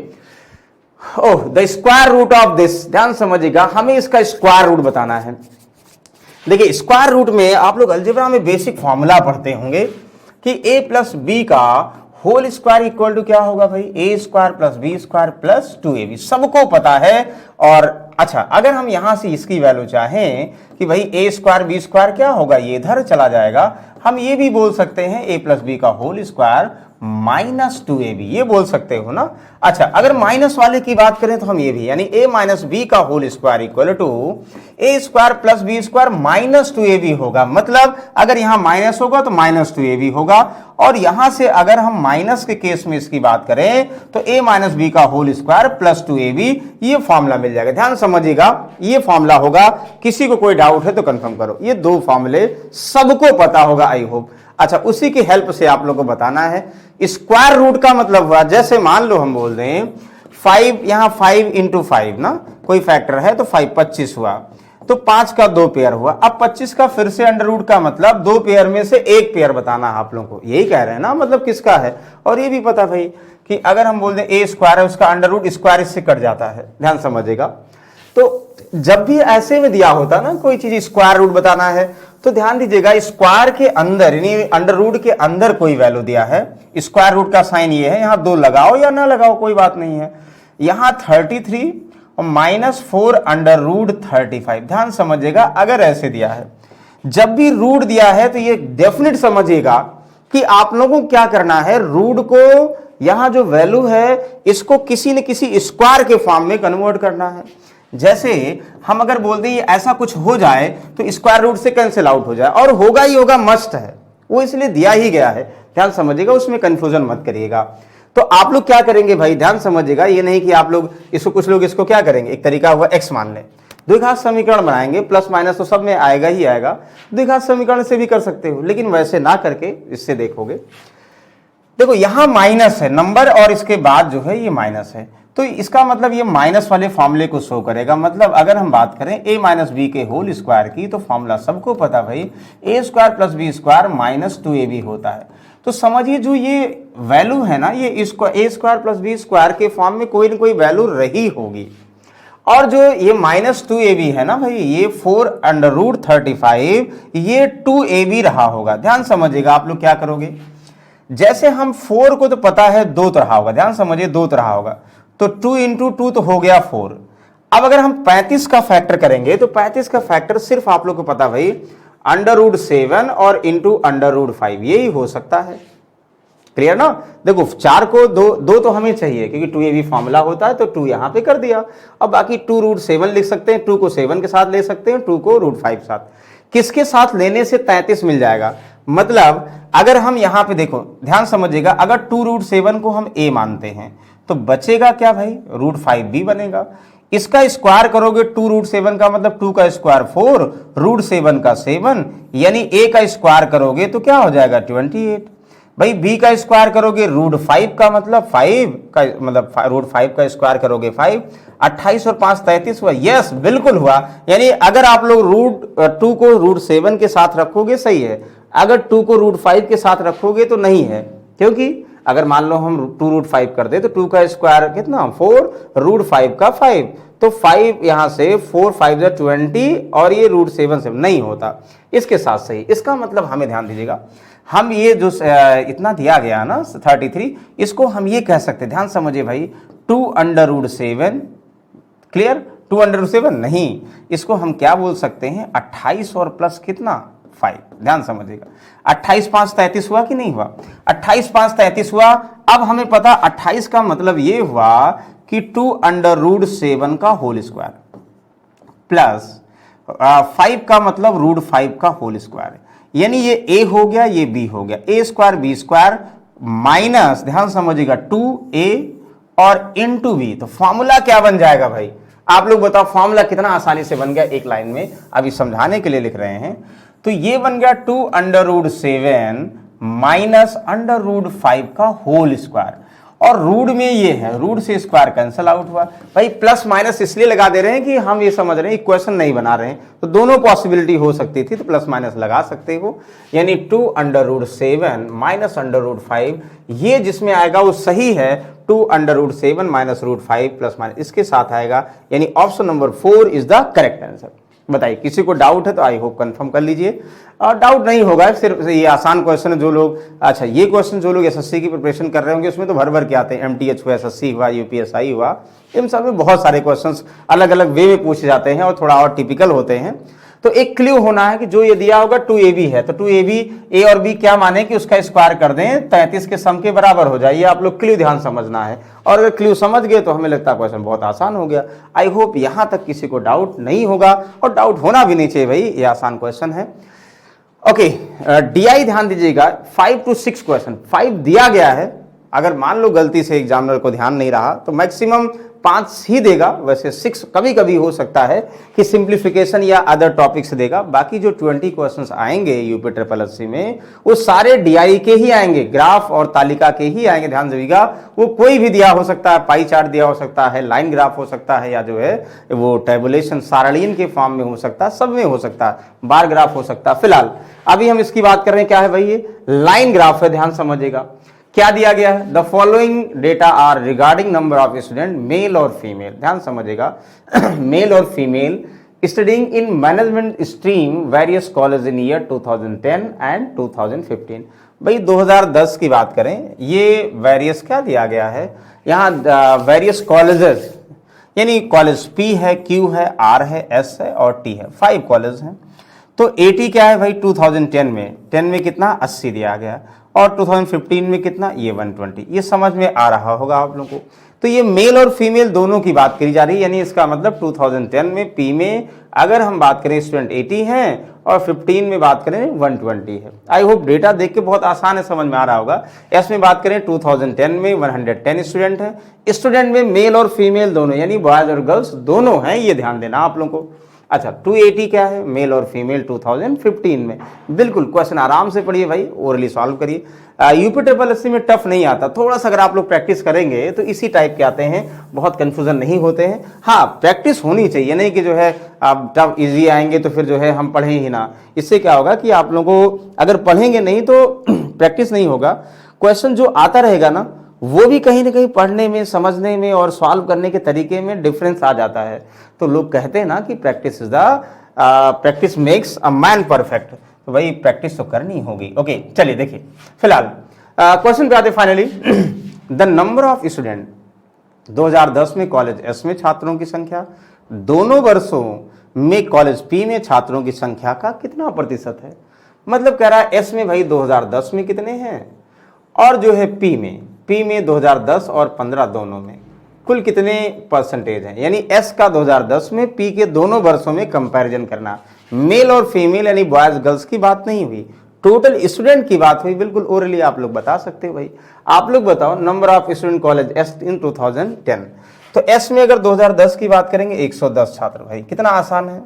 oh the square root of this, ध्यान समझिएगा, हमें इसका स्क्वायर रूट बताना है। देखिए स्क्वायर रूट में आप लोग अलजेब्रा में बेसिक फॉर्मूला पढ़ते होंगे कि a + b का होल स्क्वायर इक्वल टू क्या होगा भाई, a² + b² + 2ab, सबको पता है। और अच्छा, अगर हम यहां से इसकी वैल्यू चाहें कि भाई a² b² क्या होगा, ये इधर चला जाएगा, हम ये भी बोल सकते हैं a + b का होल स्क्वायर -2ab, ये बोल सकते हो ना। अच्छा, अगर माइनस वाले की बात करें तो हम ये भी, यानी a - b का whole square equal to a² + b² -2ab होगा। मतलब अगर यहां माइनस होगा तो -2ab होगा, और यहां से अगर हम माइनस के केस में इसकी बात करें तो a - b का होल स्क्वायर +2ab, ये फॉर्मूला मिल जाएगा। ध्यान समझिएगा, ये फॉर्मूला होगा, किसी को कोई डाउट है तो कंफर्म करो। ये 2 फॉर्मूले सबको पता होगा, आई होप। अच्छा, उसी की हेल्प से आप लोगों को बताना है। स्क्वायर रूट का मतलब हुआ, जैसे मान लो हम बोल दें 5, यहां 5 × 5 ना, कोई फैक्टर है तो 5 25 हुआ, तो 5 का 2 पेयर हुआ। अब 25 का फिर से अंडर रूट का मतलब 2 पेयर में से 1 पेयर बताना है आप लोगों को, यही कह रहे हैं ना, मतलब किसका है। और ये भी पता भाई कि अगर हम बोल दें a² है, उसका अंडर रूट स्क्वायर इससे कट जाता है, ध्यान समझिएगा। तो जब भी ऐसे में दिया होता ना कोई चीज, स्क्वायर रूट बताना है, तो ध्यान दीजिएगा, स्क्वायर के अंदर यानी अंडर रूट के अंदर कोई वैल्यू दिया है, स्क्वायर रूट का साइन ये है, यहां 2 लगाओ या ना लगाओ कोई बात नहीं है। यहां 33 और -4 अंडर रूट 35, ध्यान समझिएगा, अगर ऐसे दिया है, जब भी रूट दिया है तो ये डेफिनेट समझिएगा कि आप लोगों को क्या करना है, रूट को, यहां जो वैल्यू है इसको किसी न किसी स्क्वायर के फॉर्म में कन्वर्ट करना है। जैसे हम अगर बोल दें ऐसा कुछ हो जाए तो स्क्वायर रूट से कैंसिल आउट हो जाए, और होगा ही होगा, मस्ट है, वो इसलिए दिया ही गया है, ध्यान समझिएगा, उसमें कंफ्यूजन मत करिएगा। तो आप लोग क्या करेंगे भाई, ध्यान समझिएगा, ये नहीं कि आप लोग इसको, कुछ लोग इसको क्या करेंगे, एक तरीका हुआ x मान लें, द्विघात समीकरण बनाएंगे, प्लस माइनस तो सब में आएगा ही आएगा, द्विघात समीकरण से भी कर सकते हो, लेकिन वैसे ना करके इससे देखोगे, देखो यहां माइनस है नंबर और इसके बाद जो है ये माइनस है, तो इसका मतलब ये माइनस वाले फॉर्मूले को शो करेगा। मतलब अगर हम बात करें a - b के होल स्क्वायर की, तो फॉर्मूला सबको पता भाई, a² + b² -2ab होता है। तो समझिए जो ये वैल्यू है ना, ये ए स्क्वायर प्लस बी स्क्वायर के फॉर्म में कोई ना कोई वैल्यू रही होगी। और जो ये -2ab है ना भाई, ये 4√35 ये 2ab रहा होगा। ध्यान समझिएगा, आप लोग क्या करोगे, जैसे हम 4 को तो पता है 2 तो रहा होगा, ध्यान समझिए 2 तो रहा होगा, तो 2 × 2 तो हो गया 4। अब अगर हम 35 का फैक्टर करेंगे तो 35 का फैक्टर सिर्फ आप लोग को पता भाई √7 और इंटू √5 यही हो सकता है। क्लियर ना। देखो 4 को 2 तो हमें चाहिए क्योंकि 2ab फॉर्मूला होता है, तो 2 यहां पे कर दिया। अब बाकी 2√7 लिख सकते हैं, 2 को 7 के साथ ले सकते हैं, 2 को √5 साथ, किसके साथ लेने से 33 मिल जाएगा। मतलब अगर हम यहां पे देखो, ध्यान समझिएगा, अगर 2√7 को हम a मानते हैं तो बचेगा क्या भाई, √5b बनेगा। इसका स्क्वायर करोगे 2√7 का मतलब 2 का स्क्वायर 4, √7 का 7, यानी a का स्क्वायर करोगे तो क्या हो जाएगा 28। भाई b का स्क्वायर करोगे √5 का मतलब 5 का मतलब √5 का स्क्वायर करोगे 5, 28 और 5 33 हुआ। यस बिल्कुल हुआ। यानी अगर आप लोग √2 को √7 के साथ रखोगे सही है, अगर 2 को √5 के साथ रखोगे तो नहीं है, क्योंकि अगर मान लो हम 2√5 कर दे तो 2 का स्क्वायर कितना 4, √5 का 5, तो 5 यहां से 4 5 20 और ये √7 से नहीं होता, इसके साथ सही। इसका मतलब हमें ध्यान दीजिएगा, हम ये जो इतना दिया गया ना 33, इसको हम ये कह सकते हैं, ध्यान समझिए भाई 2√7, क्लियर, 2√7 नहीं, इसको हम क्या बोल सकते हैं 28 और प्लस कितना 5। ध्यान समझिएगा, 28 5 33 हुआ कि नहीं हुआ, 28 5 33 हुआ। अब हमें पता 28 का मतलब ये हुआ कि 2√7 का होल स्क्वायर प्लस 5 का मतलब √5 का होल स्क्वायर है, यानी ये a हो गया, ये b हो गया, a square b square minus, ध्यान समझिएगा 2a और इंटू b। तो फॉर्मूला क्या बन जाएगा भाई, आप लोग बताओ फॉर्मूला कितना आसानी से बन गया एक लाइन में, अभी समझाने के लिए लिख रहे हैं। तो ये बन गया 2√7 माइनस √5 का होल स्क्वायर, और रूट में ये है, रूट से स्क्वायर कैंसिल आउट हुआ। भाई प्लस माइनस इसलिए लगा दे रहे हैं कि हम ये समझ रहे हैं इक्वेशन नहीं बना रहे हैं, तो दोनों पॉसिबिलिटी हो सकती थी, तो प्लस माइनस लगा सकते हो। यानी 2√7 माइनस √5, ये जिसमें आएगा वो सही है, 2√7 माइनस √5 प्लस माइनस इसके साथ आएगा, यानी option number 4 is the correct answer. बताइए, किसी को डाउट है तो आई होप कंफर्म कर लीजिए, और डाउट नहीं होगा, सिर्फ ये आसान क्वेश्चन है। जो लोग, अच्छा ये क्वेश्चन जो लोग एसएससी की प्रिपरेशन कर रहे होंगे उसमें तो भर भर के आते हैं, एमटीएच हुआ, एसएससी हुआ, यूपीएसआई हुआ, इन सब में बहुत सारे क्वेश्चंस अलग अलग वे में पूछे जाते हैं और थोड़ा और टिपिकल होते हैं। तो एक क्ल्यू होना है कि जो ये दिया होगा 2ab है, तो 2ab a और b क्या माने कि उसका स्क्वायर कर दें 33 के सम के बराबर हो जाए। ये आप लोग क्ल्यू ध्यान समझना है, और अगर क्ल्यू समझ गए तो हमें लगता है क्वेश्चन बहुत आसान हो गया। आई होप यहां तक किसी को डाउट नहीं होगा, और डाउट होना भी नहीं चाहिए भाई, ये आसान क्वेश्चन है। ओके, DI ध्यान दीजिएगा, 5 to 6 क्वेश्चन, 5 दिया गया है, अगर मान लो गलती से एग्जामिनर को ध्यान नहीं रहा तो मैक्सिमम 5 ही देगा, वैसे 6 कभी कभी हो सकता है कि सिंप्लीफिकेशन या अदर टॉपिक से देगा। बाकी जो 20 क्वेश्चंस आएंगे यूपी SSC में वो सारे DI के ही आएंगे, ग्राफ और तालिका के ही आएंगे। ध्यान दीजिएगा, वो कोई भी दिया हो सकता है, पाई चार्ट दिया हो सकता है, लाइन ग्राफ हो सकता है, या जो है वो टेबुलेशन सारणीन के फॉर्म में हो सकता है, सब में हो सकता है, बार ग्राफ हो सकता है। फिलहाल अभी हम इसकी बात कर रहे हैं, क्या है भाई, ये लाइन ग्राफ है। ध्यान समझिएगा क्या दिया गया है, the following data are regarding number of student male और फीमेल। ध्यान समझिएगा, मेल और female studying in management stream various college in year 2010 and 2015। भाई 2010 की बात करें, ये वेरियस क्या दिया गया है यहाँ, वेरियस कॉलेजेस, यानी कॉलेज P है, Q है, R है, S है और T है, 5 कॉलेज हैं। तो 80 क्या है भाई 2010 में, 10 में कितना 80 दिया गया, और 2015 में कितना, ये 120। ये समझ में आ रहा होगा आप लोगों को। तो ये मेल और फीमेल दोनों की बात करी जा रही है, यानी इसका मतलब 2010 में P में अगर हम बात करें स्टूडेंट 80 हैं और 15 में बात करें 120 है। आई होप डेटा देख के बहुत आसान है, समझ में आ रहा होगा। एस में बात करें 2010 में 110 स्टूडेंट हैं, स्टूडेंट में मेल और फीमेल दोनों, यानी बॉयज और गर्ल्स दोनों हैं, ये ध्यान देना आप लोगों को। अच्छा 280 क्या है, मेल और फीमेल 2015 में। बिल्कुल क्वेश्चन आराम से पढ़िए भाई, ओरली सॉल्व करिए। यूपी SSC में टफ नहीं आता, थोड़ा सा अगर आप लोग प्रैक्टिस करेंगे तो इसी टाइप के आते हैं, बहुत कंफ्यूजन नहीं होते हैं। हाँ प्रैक्टिस होनी चाहिए, नहीं कि जो है आप टफ इजी आएंगे तो फिर जो है हम पढ़ें ही ना। इससे क्या होगा कि आप लोगों को अगर पढ़ेंगे नहीं तो प्रैक्टिस नहीं होगा, क्वेश्चन जो आता रहेगा ना वो भी कहीं ना कहीं पढ़ने में, समझने में और सॉल्व करने के तरीके में डिफरेंस आ जाता है। तो लोग कहते हैं ना कि practice makes a man perfect, तो भाई प्रैक्टिस तो करनी होगी। ओके चलिए देखिए, फिलहाल क्वेश्चन पे आते finally. The number of student 2010 में कॉलेज एस में छात्रों की संख्या दोनों वर्षों में कॉलेज पी में छात्रों की संख्या का कितना प्रतिशत है। मतलब कह रहा है एस में भाई 2010 में कितने हैं, और जो है पी में 2010 और 15 दोनों में कुल कितने परसेंटेज हैं। यानी एस का 2010 में, पी के दोनों वर्षों में कंपैरिजन करना। मेल और फीमेल यानी बॉयज गर्ल्स की बात नहीं हुई, टोटल स्टूडेंट की बात हुई। बिल्कुल ओरली आप लोग बता सकते हो भाई। आप लोग बताओ number of student college S in 2010। तो एस में अगर 2010 की बात करेंगे 110 छात्र, भाई कितना आसान है।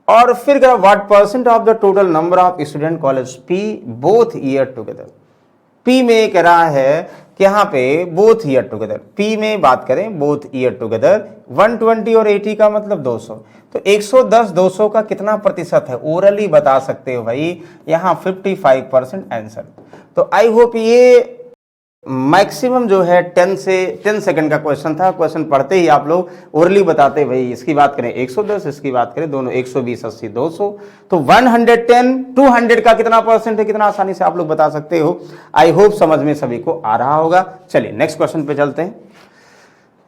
और फिर कह what percent of the total number of student college P both year together. P में कह रहा है कि यहाँ पे बोथ ईयर टुगेदर, पी में बात करें बोथ ईयर टुगेदर 120 और 80 का मतलब 200। तो 110 200 का कितना प्रतिशत है, ओरली बता सकते हो भाई। यहाँ 55% आंसर। तो आई होप ये मैक्सिमम जो है 10 सेकंड का क्वेश्चन था। क्वेश्चन पढ़ते ही आप लोग ओरली बताते भाई, इसकी बात करें 110, इसकी बात करें दोनों 120 80 200। तो 110 200 का कितना परसेंट है, कितना आसानी से आप लोग बता सकते हो। आई होप समझ में सभी को आ रहा होगा। चलिए नेक्स्ट क्वेश्चन पे चलते हैं।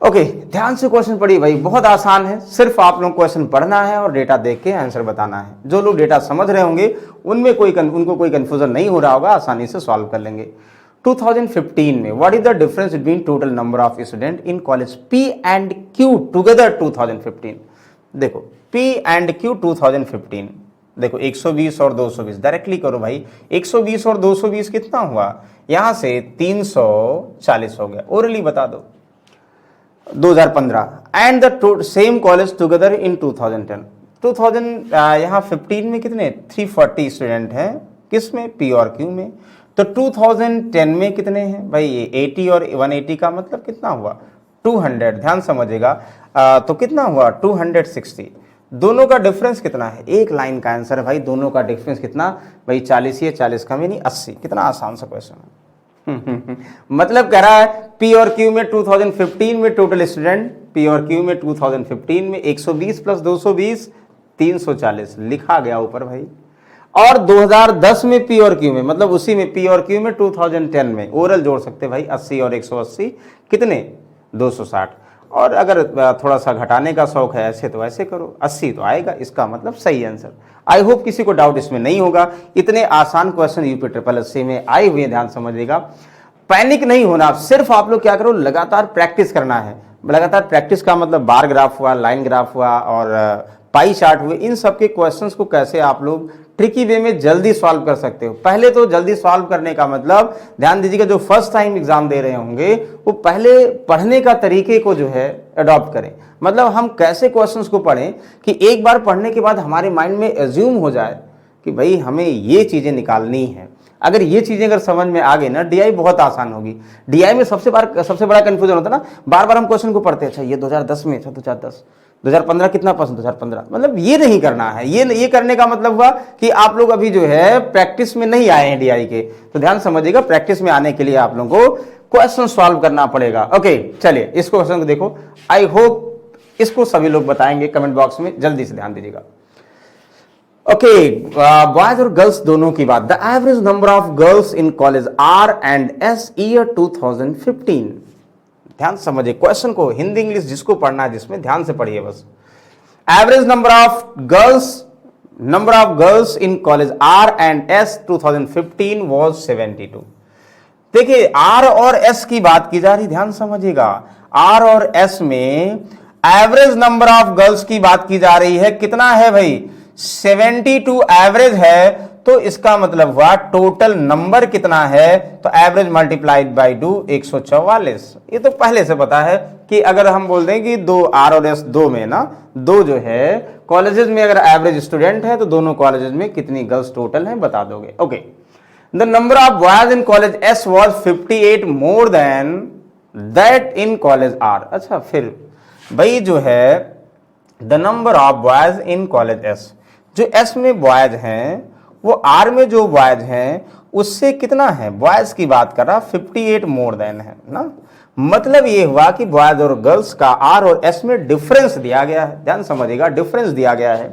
ओके ध्यान से क्वेश्चन पढ़िए भाई, बहुत आसान है। सिर्फ आप लोग क्वेश्चन पढ़ना है और डेटा देख के आंसर बताना है। जो लोग डेटा समझ रहे होंगे उनमें उनको कोई कंफ्यूजन नहीं हो रहा होगा, आसानी से सॉल्व कर लेंगे। 2015 में what is the difference between total number of student in college P and Q together 2015। देखो पी एंड क्यू 2015, देखो 120 और 220 डायरेक्टली करो भाई। 120 और 220 कितना हुआ, यहां से 340 हो गया। ओरली बता दो 2015 and the same college together in 2010 यहाँ 15 में कितने 340 स्टूडेंट हैं, किसमें पी और क्यू में। तो 2010 में कितने हैं भाई, ये 80 और 180 का मतलब कितना हुआ 200। ध्यान समझिएगा, तो कितना हुआ 260। दोनों का डिफरेंस कितना है, एक लाइन का आंसर है भाई। दोनों का डिफरेंस कितना भाई 40 ही है, 40 कम यानी 80। कितना आसान सा क्वेश्चन है। मतलब कह रहा है पी और क्यू में 2015 में टोटल स्टूडेंट, पी और क्यू में 2015 में 120 प्लस 220 340 लिखा गया ऊपर भाई। और 2010 में पी और क्यू में, मतलब उसी में पी और क्यू में 2010 में ओरल जोड़ सकते भाई 80 और 180 कितने 260। और अगर थोड़ा सा घटाने का शौक है ऐसे तो ऐसे करो, 80 तो आएगा, इसका मतलब सही आंसर। आई होप किसी को डाउट इसमें नहीं होगा। इतने आसान क्वेश्चन यूपी ट्रिपल एससी में आए हुए, ध्यान समझिएगा। पैनिक नहीं होना, सिर्फ आप लोग क्या करो लगातार प्रैक्टिस करना है। लगातार प्रैक्टिस का मतलब बार ग्राफ हुआ, लाइन ग्राफ हुआ और पाई चार्ट हुए, इन सब के क्वेश्चंस को कैसे आप लोग ट्रिकी वे में जल्दी सॉल्व कर सकते हो। पहले तो जल्दी सॉल्व करने का मतलब ध्यान दीजिएगा, जो फर्स्ट टाइम एग्जाम दे रहे होंगे वो पहले पढ़ने का तरीके को जो है अडॉप्ट करें। मतलब हम कैसे क्वेश्चंस को पढ़ें कि एक बार पढ़ने के बाद हमारे माइंड में एज्यूम हो जाए कि भाई हमें ये चीजें निकालनी है। अगर ये चीजें अगर समझ में आ गई ना, डीआई बहुत आसान होगी। डीआई में सबसे बड़ा कंफ्यूजन होता है ना, बार बार हम क्वेश्चन को पढ़ते हैं, अच्छा ये 2010 में था, 2010 2015 कितना परसेंट 2015, मतलब ये नहीं करना है। ये करने का मतलब हुआ कि आप लोग अभी जो है प्रैक्टिस में नहीं आए हैं डीआई के। तो ध्यान समझिएगा, प्रैक्टिस में आने के लिए आप लोगों को क्वेश्चन सॉल्व करना पड़ेगा। ओके चलिए इस क्वेश्चन को देखो, आई होप इसको सभी लोग बताएंगे कमेंट बॉक्स में, जल्दी से ध्यान दीजिएगा। ओके बॉयज और गर्ल्स दोनों की बात। The average number of girls in college R and S year 2015। ध्यान समझिए क्वेश्चन को, हिंदी इंग्लिश जिसको पढ़ना है जिसमें ध्यान से पढ़िए बस। Average number of girls in college R and S 2015 was 72। देखिए आर और एस की बात की जा रही, ध्यान समझिएगा। आर और एस में एवरेज नंबर ऑफ गर्ल्स की बात की जा रही है। कितना है भाई 72 एवरेज है, तो इसका मतलब हुआ टोटल नंबर कितना है, तो एवरेज मल्टीप्लाइड बाई 2 144। ये तो पहले से पता है कि अगर हम बोल दें कि दो आर और एस, दो में ना दो जो है कॉलेजेस में अगर एवरेज स्टूडेंट है तो दोनों कॉलेजेस में कितनी गर्ल्स टोटल हैं बता दोगे। Okay the number of boys in college S was 58 more than that in college R. अच्छा फिर भाई जो है the number of boys in college S, जो एस में बॉयज हैं वो आर में जो बॉयज हैं उससे कितना है, बॉयज की बात कर रहा 58 मोर देन है ना। मतलब ये हुआ कि बॉयज और गर्ल्स का आर और एस में डिफरेंस दिया गया है, ध्यान समझिएगा, डिफरेंस दिया गया है।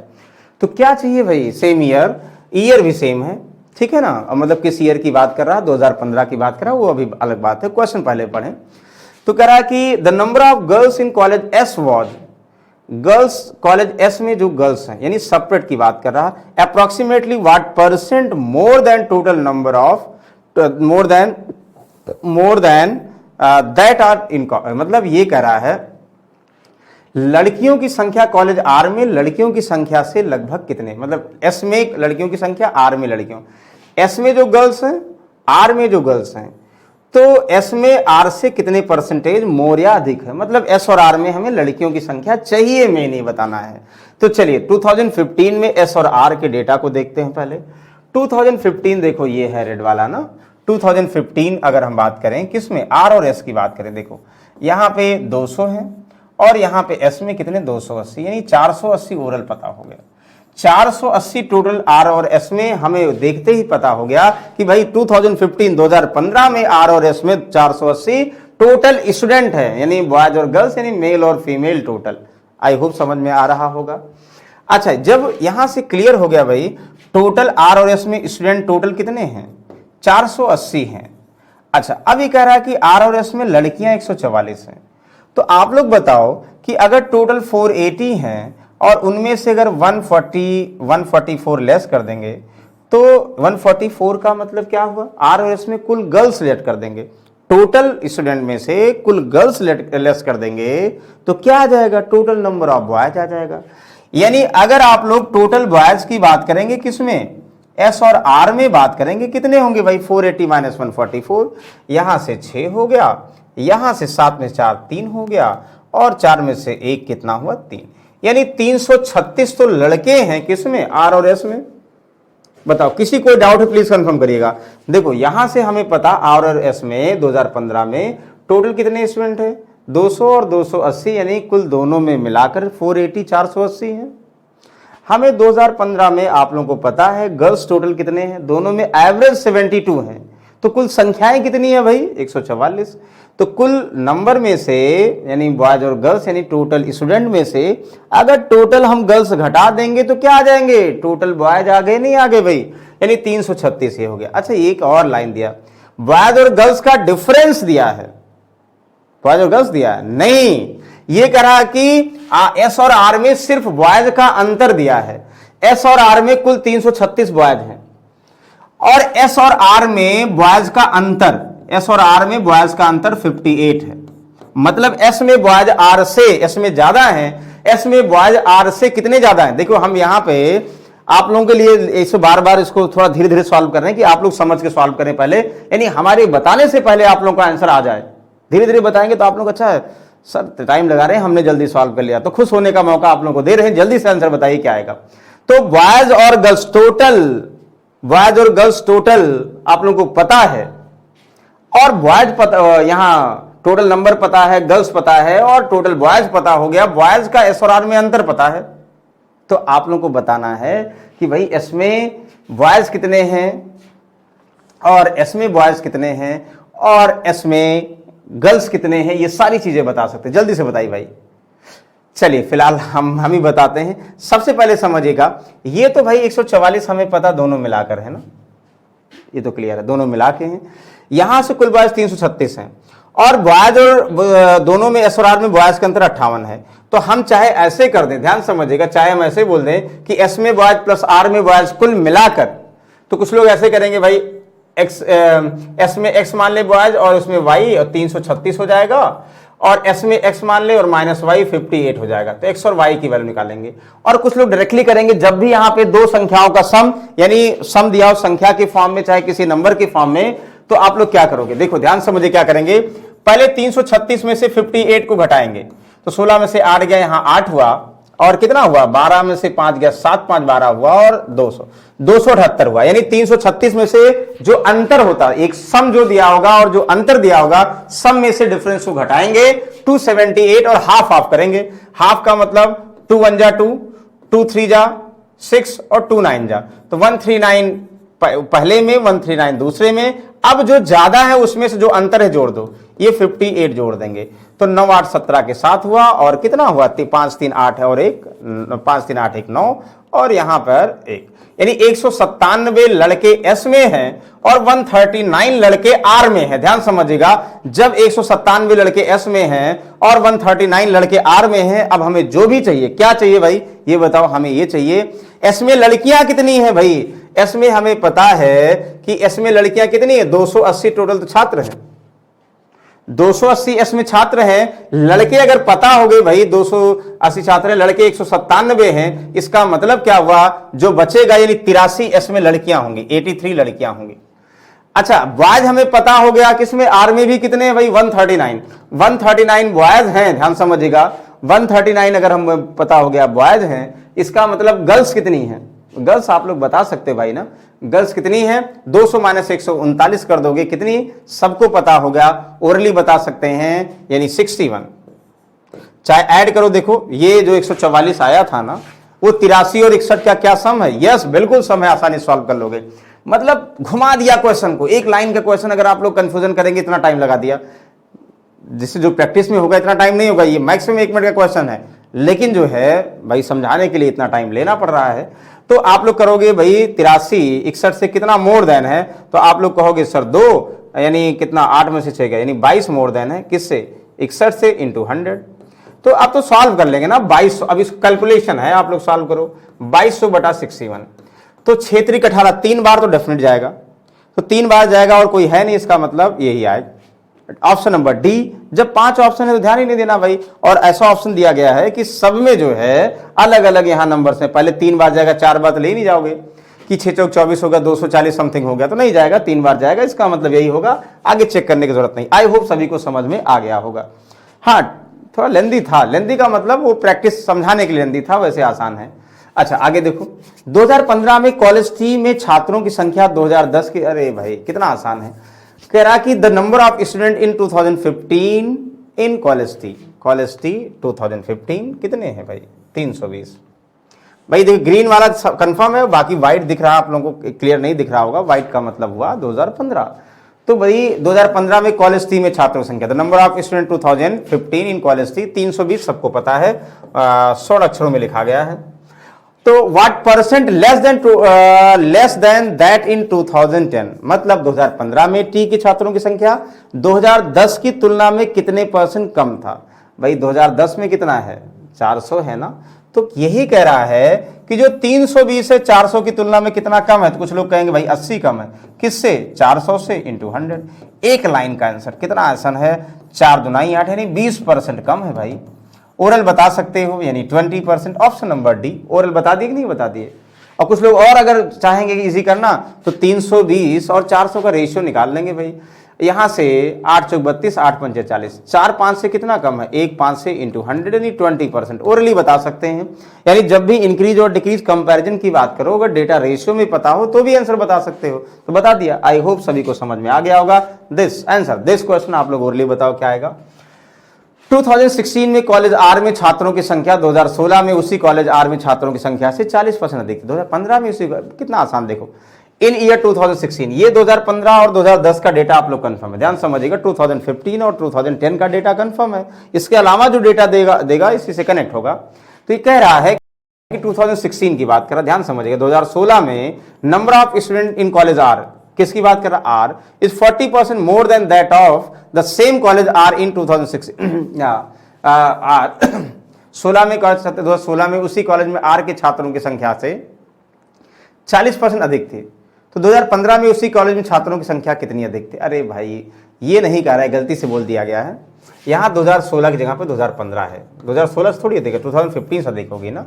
तो क्या चाहिए भाई, सेम ईयर, ईयर भी सेम है, ठीक है ना, मतलब किस ईयर की बात कर रहा है, 2015 की बात कर रहा है, वो अभी अलग बात है, क्वेश्चन पहले पढ़ें। तो कह रहा है कि the number of girls in college S was, girls college S में जो गर्ल्स हैं यानी सेपरेट की बात कर रहा है, approximately what percent more than total number of, more than that R in, मतलब ये कह रहा है लड़कियों की संख्या कॉलेज आर में लड़कियों की संख्या से लगभग कितने, मतलब एस में लड़कियों की संख्या, आर में लड़कियों, एस में जो गर्ल्स हैं आर में जो गर्ल्स हैं, तो एस में आर से कितने परसेंटेज मोर या अधिक है, मतलब एस और आर में हमें लड़कियों की संख्या चाहिए, में नहीं बताना है। तो चलिए 2015 में एस और आर के डेटा को देखते हैं पहले। 2015 देखो ये है रेड वाला ना, 2015 अगर हम बात करें किसमें, आर और एस की बात करें, देखो यहाँ पे 200 है और यहाँ पे एस में कितने 280, यानी 480 ओरल पता हो गया। 480 टोटल आर और एस में हमें देखते ही पता हो गया कि भाई 2015 में आर और एस में 480 टोटल स्टूडेंट है, यानी बॉयज और गर्ल्स, यानी मेल और फीमेल टोटल। आई होप समझ में आ रहा होगा। अच्छा, जब यहां से क्लियर हो गया भाई टोटल आर और एस में स्टूडेंट टोटल कितने हैं, 480 हैं। अच्छा, अब ये कह रहा है कि आर और एस में लड़कियां 144 हैं। तो आप लोग बताओ कि अगर टोटल 480 हैं और उनमें से अगर 144 लेस कर देंगे तो 144 का मतलब क्या हुआ, आर और एस में कुल गर्ल्स लेट कर देंगे, टोटल स्टूडेंट में से कुल गर्ल्स लेस कर देंगे तो क्या आ जाएगा, टोटल नंबर ऑफ बॉयज आ जाएगा। यानी अगर आप लोग टोटल बॉयज की बात करेंगे किसमें, एस और आर में बात करेंगे, कितने होंगे भाई, 480 माइनस 144, यहां से 6 हो गया, यहां से 7 में 4 3 हो गया और 4 में से 1 कितना हुआ 3, यानी 336 तो लड़के हैं किसमें, आर और एस में। बताओ, किसी कोई डाउट है प्लीज कंफर्म करिएगा। देखो यहां से हमें पता आर और एस में 2015 में टोटल कितने स्टूडेंट है, 200 और 280, यानी कुल दोनों में मिलाकर 480 480 है। हमें 2015 में आप लोगों को पता है गर्ल्स टोटल कितने हैं, दोनों में एवरेज 72 है, तो कुल संख्याएं कितनी है भाई 144। तो कुल नंबर में से यानी बॉयज और गर्ल्स यानी टोटल स्टूडेंट में से अगर टोटल हम गर्ल्स घटा देंगे तो क्या आ जाएंगे, टोटल बॉयज आ गए, नहीं आ गए भाई, यानी 336 ये हो गया। अच्छा, एक और लाइन दिया, बॉयज और गर्ल्स का डिफरेंस दिया है, बॉयज और गर्ल्स दिया है नहीं, ये कह रहा कि एस और आर में सिर्फ बॉयज का अंतर दिया है। एस और आर में कुल 336 बॉयज हैं और एस और आर में बॉयज का अंतर, एस और आर में बॉयज का अंतर 58 है। मतलब एस में बॉयज आर से, एस में ज्यादा है, एस में बॉयज आर से कितने ज्यादा हैं। देखो हम यहां पे आप लोगों के लिए इसे बार बार इसको थोड़ा धीरे धीरे सॉल्व कर रहे हैं कि आप लोग समझ के सॉल्व करें पहले, यानी हमारे बताने से पहले आप लोगों का आंसर आ जाए। धीरे धीरे बताएंगे तो आप लोग अच्छा है सर टाइम लगा रहे हैं, हमने जल्दी सॉल्व कर लिया, तो खुश होने का मौका आप लोगों को दे रहे हैं, जल्दी से आंसर बताइए क्या आएगा। तो बॉयज और गर्ल्स टोटल, बॉयज और गर्ल्स टोटल आप लोगों को पता है और बॉयज पता, यहां टोटल नंबर पता है, गर्ल्स पता है और टोटल बॉयज पता हो गया, बॉयज का एस और आर में अंतर पता है। तो आप लोगों को बताना है कि भाई एस में बॉयज कितने हैं और एस में बॉयज कितने हैं और एस में गर्ल्स कितने हैं, ये सारी चीजें बता सकते हैं। जल्दी से बताइए भाई। चलिए फिलहाल हम ही बताते हैं। सबसे पहले समझिएगा, ये तो भाई 144 हमें पता दोनों मिलाकर है ना, ये तो क्लियर है, दोनों मिला के हैं। यहां से कुल बॉयज 336 हैं और बॉयज और दोनों में एस और आर में बॉयज का अंतर 58 है। तो हम चाहे ऐसे कर दें, ध्यान समझिएगा, चाहे हम ऐसे बोल दें कि एस में बॉयज प्लस आर में बॉयज कुल मिलाकर, तो कुछ लोग ऐसे करेंगे भाई एक्स, एस में एक्स मान ले बॉयज और उसमें वाई और 336 हो जाएगा और एस में एक्स मान ले और माइनस वाई 58 हो जाएगा, तो एक्स और वाई की वैल्यू निकालेंगे। और कुछ लोग डायरेक्टली करेंगे, जब भी यहां पे दो संख्याओं का सम यानी सम दिया हो संख्या के फॉर्म में चाहे किसी नंबर के फॉर्म में, तो आप लोग क्या करोगे, देखो ध्यान समझिए क्या करेंगे। पहले 336 में से 58 को घटाएंगे, तो 16 में से 8 गया, यहां 8 हुआ और कितना हुआ 12 में से 5 गया, 7 5 12 हुआ और 278 हुआ। यानी 336 में से जो अंतर होता है, एक सम जो दिया होगा और जो अंतर दिया होगा, सम में से डिफरेंस को घटाएंगे, 278 और हाफ हाफ करेंगे। हाफ का मतलब 2 1 जा 2, 2 3 जा 6 और 2 9 जा, तो 139 पहले में 139, दूसरे में, अब जो ज्यादा है उसमें से जो अंतर है जोड़ दो, ये 58 जोड़ देंगे तो 9 8 17 के साथ हुआ, और कितना हुआ 5 3 8 है और 1 5 3 8 1 9, और यहां पर 1, यानी 197 लड़के एस में हैं और 139 लड़के आर में हैं। ध्यान समझिएगा, जब 197 लड़के एस में हैं और 139 लड़के आर में हैं, अब हमें जो भी चाहिए, क्या चाहिए भाई ये बताओ, हमें ये चाहिए एस में लड़कियां कितनी है भाई। एस में हमें पता है कि एस में लड़कियां कितनी है, 280 टोटल तो छात्र हैं, 280 एस में छात्र हैं। लड़के अगर पता हो गए भाई 280 छात्र हैं, लड़के 197 हैं, इसका मतलब क्या हुआ, जो बचेगा यानी 83 एस में लड़कियां होंगी, 83 लड़कियां होंगी। अच्छा, बॉयज हमें पता हो गया, किसमें आर में भी कितने हैं भाई 139 बॉयज हैं। ध्यान समझिएगा, 139 अगर हम पता हो गया बॉयज हैं, इसका मतलब गर्ल्स कितनी हैं, गर्ल्स आप लोग बता सकते हैं भाई ना, गर्ल्स कितनी है, 200 - 139 कर दोगे कितनी, सबको पता होगा, ओरली बता सकते हैं, यानी 61। चाहे ऐड करो, देखो ये जो 144 आया था ना, वो 83 और 61 का क्या सम है, यस बिल्कुल सम है, आसानी सॉल्व कर लोगे। मतलब घुमा दिया क्वेश्चन को, एक लाइन का क्वेश्चन अगर आप लोग कंफ्यूजन करेंगे इतना टाइम लगा दिया, जिससे जो प्रैक्टिस में होगा इतना टाइम नहीं होगा, ये मैक्सिमम 1 मिनट का क्वेश्चन है, लेकिन जो है भाई समझाने के लिए इतना टाइम लेना पड़ रहा है। तो आप लोग करोगे भाई 83 61 से कितना मोर देन है, तो आप लोग कहोगे सर 2, यानी कितना 8 में से 6 गया, यानी 22 मोर देन है, किससे 61 से इंटू 100। तो आप तो सॉल्व कर लेंगे ना, 2200, अब इस कैलकुलेशन है, आप लोग सॉल्व करो, 2200 बटा 61, तो 6 3 18, 3 बार तो डेफिनेट जाएगा, तो 3 बार जाएगा और कोई है नहीं, इसका मतलब यही आएगा ऑप्शन नंबर डी। जब 5 ऑप्शन है तो ध्यान ही नहीं देना भाई, और ऐसा ऑप्शन दिया गया है कि सब में जो है अलग अलग यहां नंबर से, पहले 3 बार जाएगा, 4 बार तो ले नहीं जाओगे कि 6 चौक 24 होगा, 240 समथिंग हो गया, तो नहीं जाएगा, 3 बार जाएगा, इसका मतलब यही होगा, आगे चेक करने की जरूरत नहीं। आई होप सभी को समझ में आ गया होगा। हाँ, थोड़ा लेंदी था, लेंदी का मतलब वो प्रैक्टिस समझाने के लिए लेंदी था, वैसे आसान है। अच्छा आगे देखो, 2015 में कॉलेज टी में छात्रों की संख्या 2010 की, अरे भाई कितना आसान है, कह रहा कि the number of student in 2015 in college T 2015 कितने हैं भाई 320। भाई देखो ग्रीन वाला कंफर्म है, बाकी व्हाइट दिख रहा है आप लोगों को, क्लियर नहीं दिख रहा होगा, व्हाइट का मतलब हुआ 2015। तो भाई 2015 में कॉलेज टी में छात्रों की संख्या, the number of student 2015 in college T 320 सबको पता है, 16 अक्षरों में लिखा गया है। तो what percent less than that इन 2010, मतलब 2015 में टी के छात्रों की संख्या 2010 की तुलना में कितने परसेंट कम था। भाई 2010 में कितना है 400 है ना, तो यही कह रहा है कि जो 320 है 400 की तुलना में कितना कम है, तो कुछ लोग कहेंगे भाई 80 कम है, किससे 400 से इंटू 100। एक लाइन का आंसर कितना आसान है, 4 दूनी 8 यानी 20% कम है भाई। ओरल बता सकते हो यानी 20%, ऑप्शन नंबर डी। ओरल बता दिए कि नहीं बता दिए। और कुछ लोग और अगर चाहेंगे कि इजी करना तो 320 और 400 का रेशियो निकाल लेंगे भाई, यहां से 8 चौक 32 8 पंचे 40, 4 5 से कितना कम है 1 5 से इंटू 100 यानी 20%। ओरली बता सकते हैं, यानी जब भी इंक्रीज और डिक्रीज कंपैरिजन की बात करो, अगर डेटा रेशियो में पता हो तो भी आंसर बता सकते हो, तो बता दिया। आई होप सभी को समझ में आ गया होगा। दिस आंसर दिस क्वेश्चन आप लोग ओरली बताओ क्या आएगा। 2016 में कॉलेज आर में छात्रों की संख्या 2016 में उसी कॉलेज आर में छात्रों की संख्या से 40% अधिक थी। 2015 में उसी, कितना आसान देखो, इन ईयर 2016, ये 2015 और 2010 का डेटा आप लोग कंफर्म है, ध्यान समझिएगा। 2015 और 2010 का डेटा कंफर्म है, इसके अलावा जो डेटा देगा इसी से कनेक्ट होगा। तो ये कह रहा है कि 2016 की बात कर रहा, ध्यान समझिएगा। 2016 में number of student in college R, किसकी बात कर रहा, R is 40% more than that of the same college R in 2016। R 16 में 2016 में उसी कॉलेज में आर के छात्रों की संख्या से 40% अधिक थे। तो 2015 में उसी कॉलेज में छात्रों की संख्या कितनी अधिक थी। अरे भाई ये नहीं कह रहा है, गलती से बोल दिया गया है, यहाँ 2016 की जगह पे 2015 है। 2016 से थोड़ी अधिक है, 2015 से अधिक होगी ना।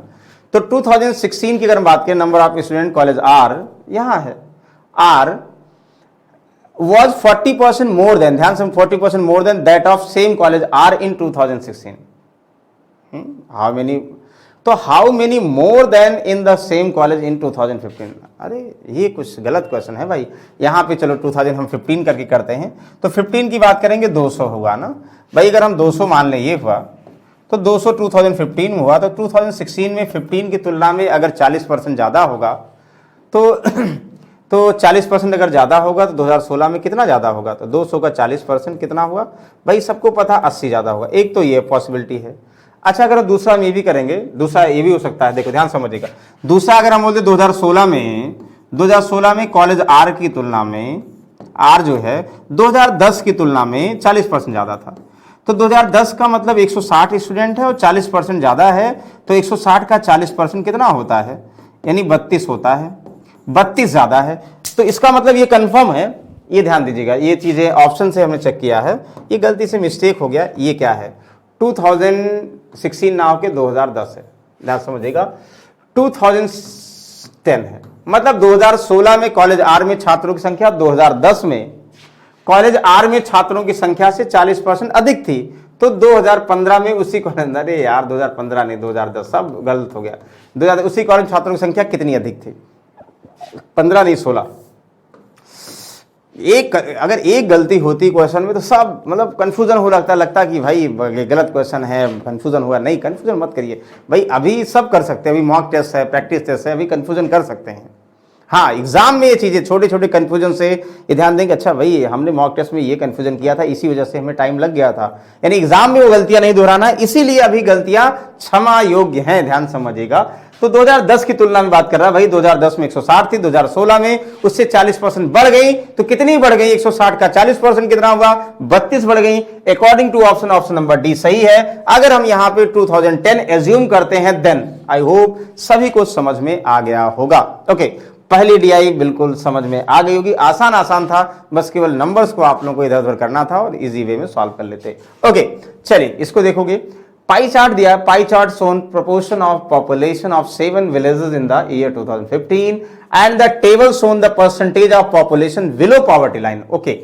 तो 2016 की अगर बात करें, number of student college R यहाँ है, आर was 40% more than, ध्यान से 40% more than that of same college R in 2016. How many? तो how many more than in the same college in 2015? अरे ये कुछ गलत क्वेश्चन है भाई। यहाँ पे चलो 2000 हम 15 करके करते हैं, तो 15 की बात करेंगे 200 होगा ना भाई। अगर हम 200 मान लें, ये हुआ तो 200 2015 में हुआ, तो 2016 में 15 की तुलना में अगर 40% ज़्यादा होगा तो तो 40% अगर ज़्यादा होगा तो 2016 में कितना ज़्यादा होगा, तो 200 का 40% कितना हुआ भाई, सबको पता 80 ज़्यादा होगा। एक तो ये पॉसिबिलिटी है। अच्छा, अगर दूसरा हम ये भी करेंगे, दूसरा ये भी हो सकता है, देखो ध्यान समझिएगा। दूसरा अगर हम बोलते 2016 में कॉलेज आर की तुलना में, आर जो है 2010 की तुलना में 40% ज़्यादा था, तो 2010 का मतलब 160 स्टूडेंट है और 40% ज़्यादा है, तो 160 का 40% कितना होता है, यानी 32 होता है, 32 ज़्यादा है। तो इसका मतलब ये कंफर्म है, ये ध्यान दीजिएगा, ये चीज़ें ऑप्शन से हमने चेक किया है, ये गलती से मिस्टेक हो गया। ये क्या है, 2016 ना होके 2010 है, ध्यान समझिएगा, 2010 है। मतलब 2016 में कॉलेज आर में छात्रों की संख्या 2010 में कॉलेज आर में छात्रों की संख्या से 40% अधिक थी, तो 2015 में उसी कॉलेज, अरे यार 2015 नहीं 2010, सब गलत हो गया। 2000 उसी कॉलेज छात्रों की संख्या कितनी अधिक थी, 15 नहीं 16। अगर एक गलती होती क्वेश्चन में तो सब मतलब कंफ्यूजन हो लगता कि भाई गलत क्वेश्चन है, कंफ्यूजन हुआ। नहीं, कंफ्यूजन मत करिए भाई, अभी सब कर सकते हैं, अभी मॉक टेस्ट है, प्रैक्टिस टेस्ट है, अभी कंफ्यूजन कर सकते हैं। हाँ, एग्जाम में ये चीज़ें छोटे छोटे कंफ्यूजन से ये ध्यान देंगे, अच्छा भाई हमने मॉक टेस्ट में ये कंफ्यूजन किया था, इसी वजह से हमें टाइम लग गया था, यानी एग्जाम में वो गलतियां नहीं दोहराना, इसीलिए अभी गलतियां क्षमा योग्य हैं, ध्यान समझिएगा। तो 2010 की तुलना में बात कर रहा है भाई, 2010 में 160 थी, 2016 में उससे 40% बढ़ गई, तो कितनी बढ़ गई, 160 का 40% कितना हुआ, 32 बढ़ गई। According to option number D सही है। अगर हम यहां पे 2010 एज्यूम करते हैं, देन आई होप सभी को समझ में आ गया होगा। ओके, पहली डीआई बिल्कुल समझ में आ गई होगी, आसान था, बस केवल नंबर्स को आप लोगों को इधर उधर करना था और इजी वे में सॉल्व कर लेते। ओके, चलिए इसको देखोगे, पाई चार्ट दिया, pie chart shown proportion of population of 7 villages in the year 2015 and the table shown the percentage of population below poverty line. Okay,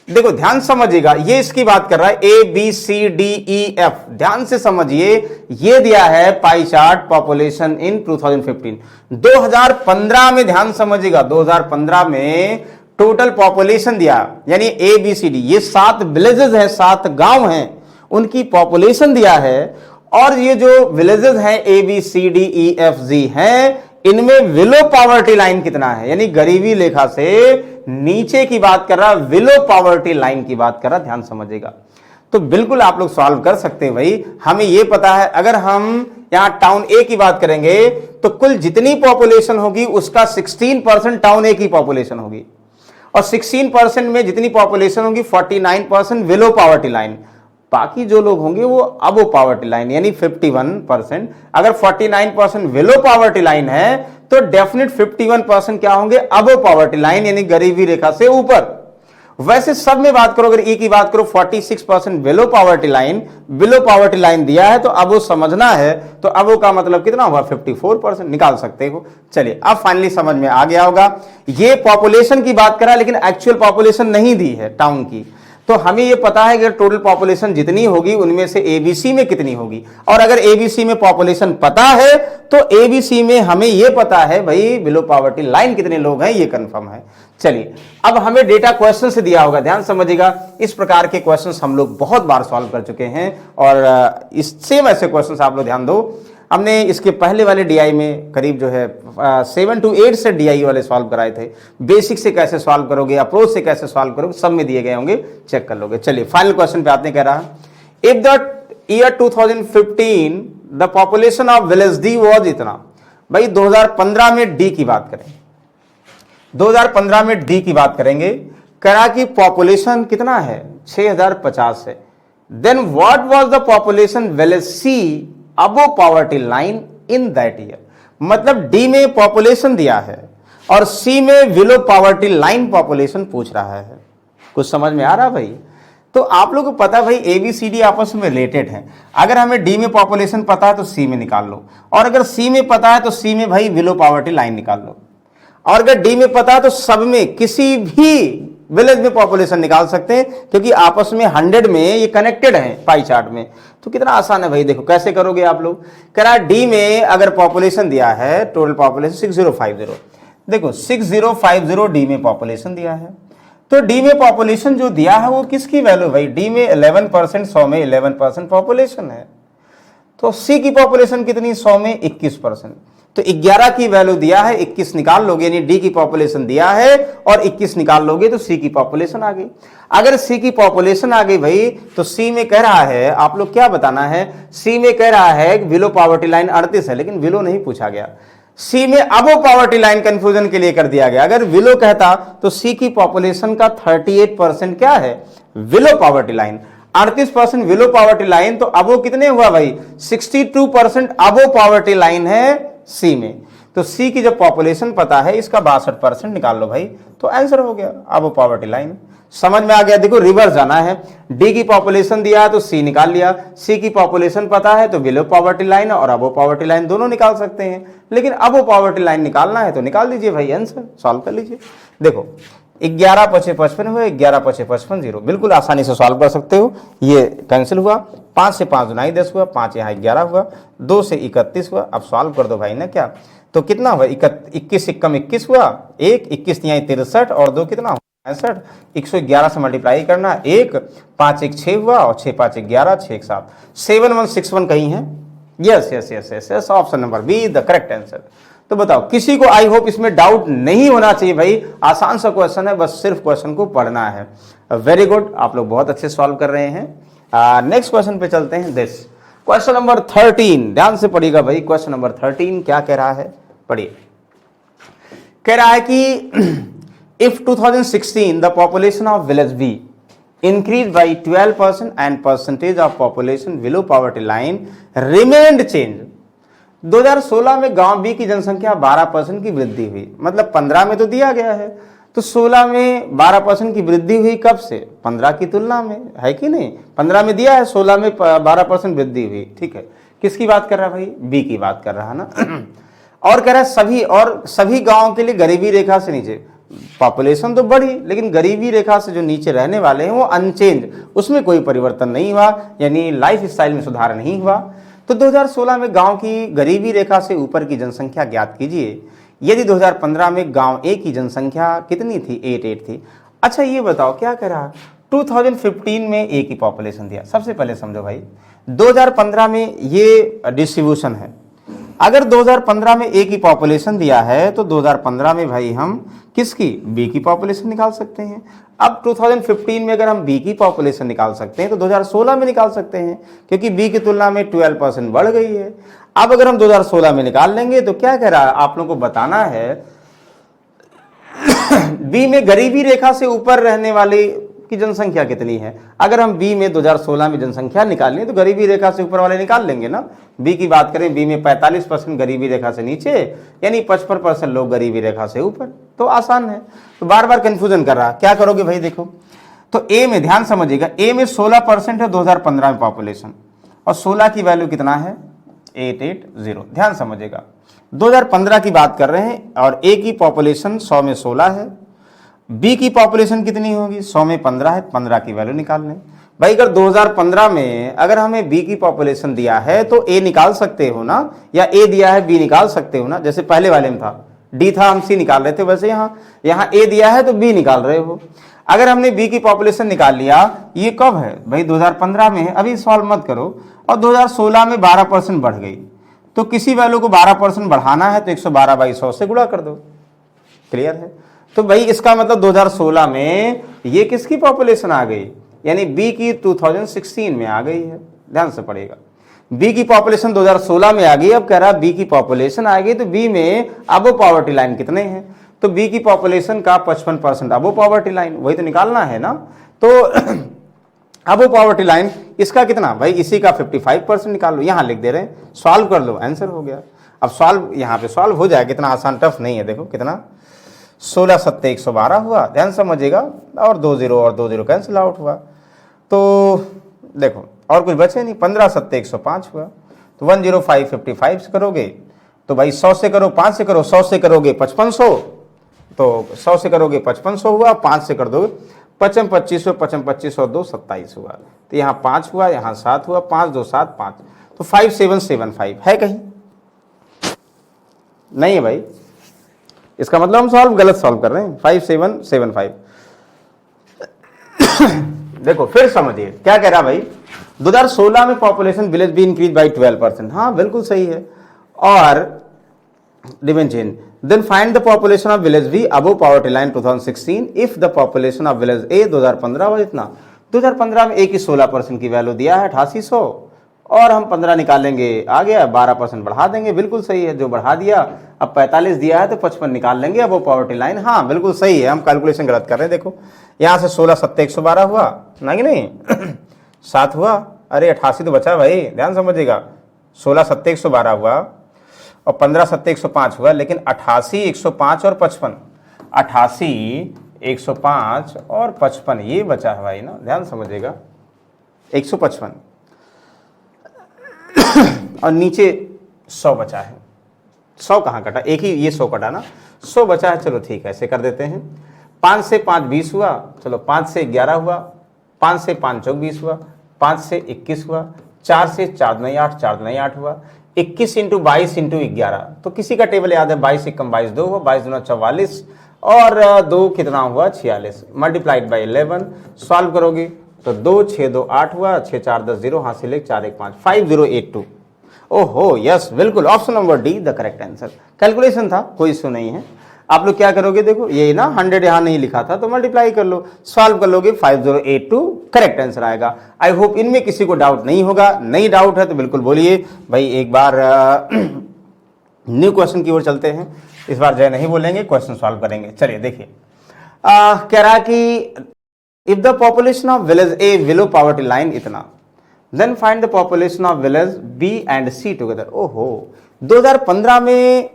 देखो ध्यान समझिएगा, ये इसकी बात कर रहा है, A B C D E F, ध्यान से समझिए। ये दिया है पाई चार्ट पॉपुलेशन इन 2015। 2015 में ध्यान समझिएगा, 2015 में टोटल पॉपुलेशन दिया, यानी ए बी सी डी, ये 7 विलेजेस हैं, 7 गांव हैं, उनकी पॉपुलेशन दिया है। और ये जो विलेजेस हैं A B C D E F G हैं, इनमें विलो पॉवर्टी लाइन कितना है, यानी गरीबी रेखा से नीचे की बात कर रहा, विलो पॉवर्टी लाइन की बात कर रहा, ध्यान समझिएगा। तो बिल्कुल आप लोग सॉल्व कर सकते हैं भाई, हमें यह पता है। अगर हम यहां टाउन ए की बात करेंगे तो कुल जितनी पॉपुलेशन होगी उसका 16% टाउन ए की पॉपुलेशन होगी, और 16% में जितनी पॉपुलेशन होगी 49% विलो पॉवर्टी लाइन, बाकी जो लोग होंगे वो अबो पॉवर्टी लाइन, यानी 51%। अगर 49% विलो पॉवर्टी लाइन है तो डेफिनेट 51% क्या होंगे, अबो पॉवर्टी लाइन, यानी गरीबी रेखा से ऊपर। वैसे सब में बात करो, अगर ई की बात करो 46% below poverty line, below poverty line दिया है, तो अब वो समझना है, तो अब वो का मतलब कितना हुआ, 54% निकाल सकते हो। चलिए अब फाइनली समझ में आ गया होगा। ये पॉपुलेशन की बात करा, लेकिन एक्चुअल पॉपुलेशन नहीं दी है टाउन की, तो हमें ये पता है कि टोटल पॉपुलेशन जितनी होगी उनमें से एबीसी में कितनी होगी। और अगर एबीसी में पॉपुलेशन पता है तो एबीसी में हमें ये पता है भाई बिलो पॉवर्टी लाइन कितने लोग हैं, ये कंफर्म है। चलिए अब हमें डेटा क्वेश्चन से दिया होगा, ध्यान समझिएगा। इस प्रकार के क्वेश्चंस हम लोग बहुत बार सॉल्व कर चुके हैं, और इस सेम ऐसे क्वेश्चंस आप लोग ध्यान दो, हमने इसके पहले वाले डीआई में करीब जो है 7 to 8 से डीआई वाले सॉल्व कराए थे। बेसिक से कैसे सॉल्व करोगे, अप्रोच से कैसे सॉल्व करोगे, सब में दिए गए होंगे, चेक कर लोगे। चलिए फाइनल क्वेश्चन पे आते हैं। कह रहा if the year 2015 the population of village D was इतना, भाई 2015 में डी की बात करें, 2015 में डी की बात करेंगे, करा कि पॉपुलेशन कितना है 6050 है। Then what was the population village C above poverty line in that year. मतलब डी में पॉपुलेशन दिया है और सी में बिलो पॉवर्टी लाइन पॉपुलेशन पूछ रहा है। कुछ समझ में आ रहा भाई? तो आप लोगों को पता है भाई एबीसीडी आपस में रिलेटेड है। अगर हमें डी में पॉपुलेशन पता है तो सी में निकाल लो, और अगर सी में पता है तो सी में भाई बिलो पॉवर्टी लाइन निकाल लो, और अगर डी में पता है तो सब में किसी भी विलेज में पॉपुलेशन निकाल सकते हैं, क्योंकि आपस में 100 में ये कनेक्टेड है पाई चार्ट में। तो कितना आसान है भाई, देखो कैसे करोगे आप लोग। कह रहा डी में अगर पॉपुलेशन दिया है, टोटल पॉपुलेशन 6050, देखो 6050 डी में पॉपुलेशन दिया है, तो डी में पॉपुलेशन जो दिया है वो किसकी वैल्यू भाई, डी में 11%, 100 में 11% पॉपुलेशन है, तो सी की पॉपुलेशन कितनी, 100 में 21%। तो 11 की वैल्यू दिया है, 21 निकाल लोगे, यानी डी की पॉपुलेशन दिया है और 21 निकाल लोगे तो सी की पॉपुलेशन आ गई। अगर सी की पॉपुलेशन आ गई भाई, तो सी में कह रहा है, आप लोग क्या बताना है, सी में कह रहा है बिलो पॉवर्टी लाइन 38 है, लेकिन बिलो नहीं पूछा गया। सी में अबो पॉवर्टी लाइन कंफ्यूजन के लिए कर दिया गया। अगर बिलो कहता तो सी की पॉपुलेशन का 38% क्या है, below poverty line, 38% below poverty line, तो अबो कितने हुआ भाई, 62% अबो पॉवर्टी लाइन है सी में। तो सी की जब पॉपुलेशन पता है, इसका 62% निकाल लो भाई, तो आंसर हो गया अबो पॉवर्टी लाइन। समझ में आ गया। देखो रिवर्स जाना है, डी की पॉपुलेशन दिया है तो सी निकाल लिया, सी की पॉपुलेशन पता है तो बिलो पॉवर्टी लाइन और अबो पॉवर्टी लाइन दोनों निकाल सकते हैं, लेकिन अबो पॉवर्टी लाइन निकालना है तो निकाल दीजिए भाई, आंसर सॉल्व कर लीजिए। देखो 11 5 55 हुए, 11 5 55 0, बिल्कुल आसानी से सॉल्व कर सकते हो। ये कैंसिल हुआ, 5 से 5 9 10 हुआ, 5 यहाँ 11 हुआ, 2 से 31 हुआ। अब सॉल्व कर दो भाई ना, क्या तो कितना हुआ, 21 एकम 21 हुआ, 1 21 यहाँ 63 और 2 कितना 65, 111 से मल्टीप्लाई करना, 1 5 1 6 हुआ और 6 5 11, 6 1 7, 7161 कहीं है। Yes yes yes yes yes, option number be the correct answer. तो बताओ, किसी को आई होप इसमें डाउट नहीं होना चाहिए भाई, आसान सा क्वेश्चन है, बस सिर्फ क्वेश्चन को पढ़ना है। वेरी गुड, आप लोग बहुत अच्छे सॉल्व कर रहे हैं। नेक्स्ट क्वेश्चन पे चलते हैं। दिस क्वेश्चन नंबर 13, ध्यान से पढ़िएगा भाई। क्वेश्चन नंबर 13 क्या कह रहा है, पढ़िए। कह रहा है कि if 2016 the population of village B increased by 12% and percentage of population below poverty line remained changed। 2016 में गांव बी की जनसंख्या 12% की वृद्धि हुई, मतलब 15 में तो दिया गया है, तो 16 में 12% की वृद्धि हुई, कब से, 15 की तुलना में, है कि नहीं, 15 में दिया है, 16 में 12% वृद्धि हुई। ठीक है, किसकी बात कर रहा है भाई, बी की बात कर रहा है ना। और कह रहा है सभी गांव के लिए गरीबी रेखा से नीचे, पॉपुलेशन तो बढ़ी लेकिन गरीबी रेखा से जो नीचे रहने वाले हैं वो अनचेंज, उसमें कोई परिवर्तन नहीं हुआ, यानी लाइफ स्टाइल में सुधार नहीं हुआ। तो 2016 में गांव की गरीबी रेखा से ऊपर की जनसंख्या ज्ञात कीजिए। यदि 2015 में गांव ए की जनसंख्या कितनी थी, 88 थी। अच्छा ये बताओ, क्या कह रहा, 2015 में ए की पॉपुलेशन दिया। सबसे पहले समझो भाई, 2015 में ये डिस्ट्रीब्यूशन है। अगर 2015 में ए की पॉपुलेशन दिया है तो 2015 में भाई हम किसकी, बी की पॉपुलेशन निकाल सकते हैं। अब 2015 में अगर हम बी की पॉपुलेशन निकाल सकते हैं तो 2016 में निकाल सकते हैं, क्योंकि बी की तुलना में 12% बढ़ गई है। अब अगर हम 2016 में निकाल लेंगे तो क्या कह रहा है, आप लोगों को बताना है बी में गरीबी रेखा से ऊपर रहने वाले की जनसंख्या कितनी है। अगर हम बी में 2016 में जनसंख्या निकालें तो गरीबी रेखा से ऊपर वाले निकाल लेंगे ना। बी की बात करें, बी में 45% गरीबी रेखा से नीचे, यानी 55% लोग गरीबी रेखा से ऊपर, तो आसान है। तो बार बार कंफ्यूजन कर रहा, क्या करोगे भाई, देखो तो ए में ध्यान समझिएगा, ए में 16% है 2015 में पॉपुलेशन, और 16 की वैल्यू कितना है, 880। ध्यान समझिएगा, 2015 की बात कर रहे हैं और ए की पॉपुलेशन 100 में 16 है, बी की पॉपुलेशन कितनी होगी, 100 में 15 है, 15 की वैल्यू निकाल लें भाई। अगर 2015 में अगर हमें बी की पॉपुलेशन दिया है तो ए निकाल सकते हो ना, या ए दिया है बी निकाल सकते हो ना, जैसे पहले वाले में था डी था हम सी निकाल रहे थे, वैसे यहाँ ए दिया है तो बी निकाल रहे हो। अगर हमने बी की पॉपुलेशन निकाल लिया, ये कब है भाई, 2015 में है, अभी सॉल्व मत करो, और 2016 में 12% बढ़ गई, तो किसी वैल्यू को 12% बढ़ाना है तो 112/100 से गुणा कर दो, क्लियर है। तो भाई इसका मतलब 2016 में ये किसकी पॉपुलेशन आ गई, यानी बी की 2016 में आ गई है। ध्यान से पढ़ेगा, बी की पॉपुलेशन 2016 में आ गई। अब कह रहा बी की पॉपुलेशन आ गई तो बी में अबो पॉवर्टी लाइन कितने हैं, तो बी की पॉपुलेशन का 55% अबो पॉवर्टी लाइन, वही तो निकालना है ना। तो अबो पॉवर्टी लाइन इसका कितना भाई, इसी का 55% निकाल लो, यहां लिख दे रहे हैं, सॉल्व कर लो, आंसर हो गया। अब सॉल्व यहां पे सॉल्व हो जाएगा, कितना आसान, टफ नहीं है। देखो कितना, 16 7 112 हुआ, ध्यान समझिएगा, और 2 0 और 2 0 कैंसिल आउट हुआ। तो देखो और कुछ बचे नहीं, 15 7 105 हुआ, तो 10555 से करोगे तो भाई 100 से करो, 5 से करो, 100 से करोगे 5500, तो 100 से करोगे 5500 हुआ, 5 से कर दोगे 55 25 55 25 और 2 27 हुआ, तो यहाँ 5 हुआ, यहाँ 7 हुआ, 5 2 7 5, तो 5775 है कहीं नहीं है भाई, इसका मतलब हम सॉल्व गलत सॉल्व कर रहे हैं, 5775। देखो फिर समझिए क्या कह रहा भाई, 2016 में population village be increase by 12%, हाँ बिल्कुल सही है। और remain chain. Then find the population of village B above poverty line 2016 if the population of village A 2015 was इतना। 2015 में A की 16% की वैल्यू दिया है 8800 और हम 15 निकालेंगे, आ गया 12% बढ़ा देंगे, बिल्कुल सही है, जो बढ़ा दिया। अब 45 दिया है तो 55 निकाल लेंगे अब वो पॉवर्टी लाइन। हाँ बिल्कुल सही है, हम कैलकुलेशन गलत कर रहे हैं। देखो यहाँ से 16 7 112 हुआ ना कि नहीं 7 हुआ, अरे 88 तो बचा भाई, ध्यान समझिएगा। 16 7 112 हुआ और 15 7 105 हुआ, लेकिन 88 105 और 55, 88 105 और 55 ये बचा है भाई ना, ध्यान समझिएगा 155 और नीचे 100 बचा है। 100 कहाँ कटा, एक ही ये 100 कटा ना, 100 बचा है। चलो ठीक है, ऐसे कर देते हैं। 5 से 5 20 हुआ, चलो 5 से 11 हुआ, 5 से 5 चौक 20 हुआ, 5 से 21 हुआ, 4 से 4 नहीं 8, 4 नहीं 8 हुआ, 21 इंटू 22 इंटू 11। तो किसी का टेबल याद है, 22 एकम 22 2 हुआ, 22 दूना 44 और 2 कितना हुआ 46, मल्टीप्लाइड बाई 11। सॉल्व करोगे तो 2 6 2 8 हुआ, 6 4 10 0, हाथ से ले 4 1 5 5082। ओहो यस, बिल्कुल option number D the correct answer. Calculation था, कोई इशू नहीं है। आप लोग क्या करोगे, देखो ये ना 100 यहां नहीं लिखा था तो मल्टीप्लाई कर लो, सॉल्व कर लोगे 5082 करेक्ट आंसर आएगा। आई होप इनमें किसी को डाउट नहीं होगा। नहीं डाउट है तो बिल्कुल बोलिए भाई। एक बार न्यू क्वेश्चन की ओर चलते हैं। इस बार जय नहीं बोलेंगे, क्वेश्चन सॉल्व करेंगे। चलिए देखिए, कह रहा कि if the population of village A below poverty line इतना, then find the population of village B and C together. ओहो 2015 में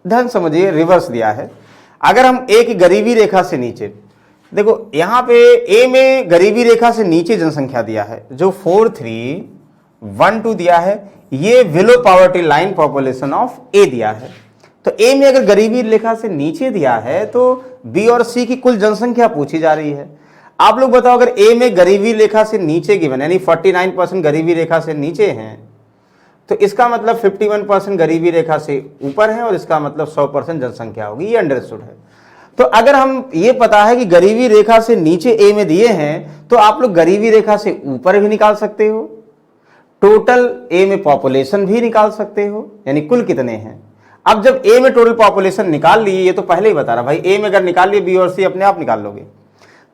ध्यान समझिए रिवर्स दिया है। अगर हम ए की गरीबी रेखा से नीचे, देखो यहां पे ए में गरीबी रेखा से नीचे जनसंख्या दिया है जो 4312 दिया है, ये below poverty line population of A दिया है। तो ए में अगर गरीबी रेखा से नीचे दिया है तो बी और सी की कुल जनसंख्या पूछी जा रही है। आप लोग बताओ, अगर ए में गरीबी रेखा से नीचे गिवन यानी 49% गरीबी रेखा से नीचे हैं तो इसका मतलब 51% गरीबी रेखा से ऊपर है और इसका मतलब 100% जनसंख्या होगी, ये अंडरस्टूड है। तो अगर हम ये पता है कि गरीबी रेखा से नीचे ए में दिए हैं तो आप लोग गरीबी रेखा से ऊपर भी निकाल सकते हो, टोटल ए में पॉपुलेशन भी निकाल सकते हो, यानी कुल कितने हैं। अब जब ए में टोटल पॉपुलेशन निकाल लिए, ये तो पहले ही बता रहा भाई, ए में अगर निकाल लिए बी और सी अपने आप निकाल लोगे।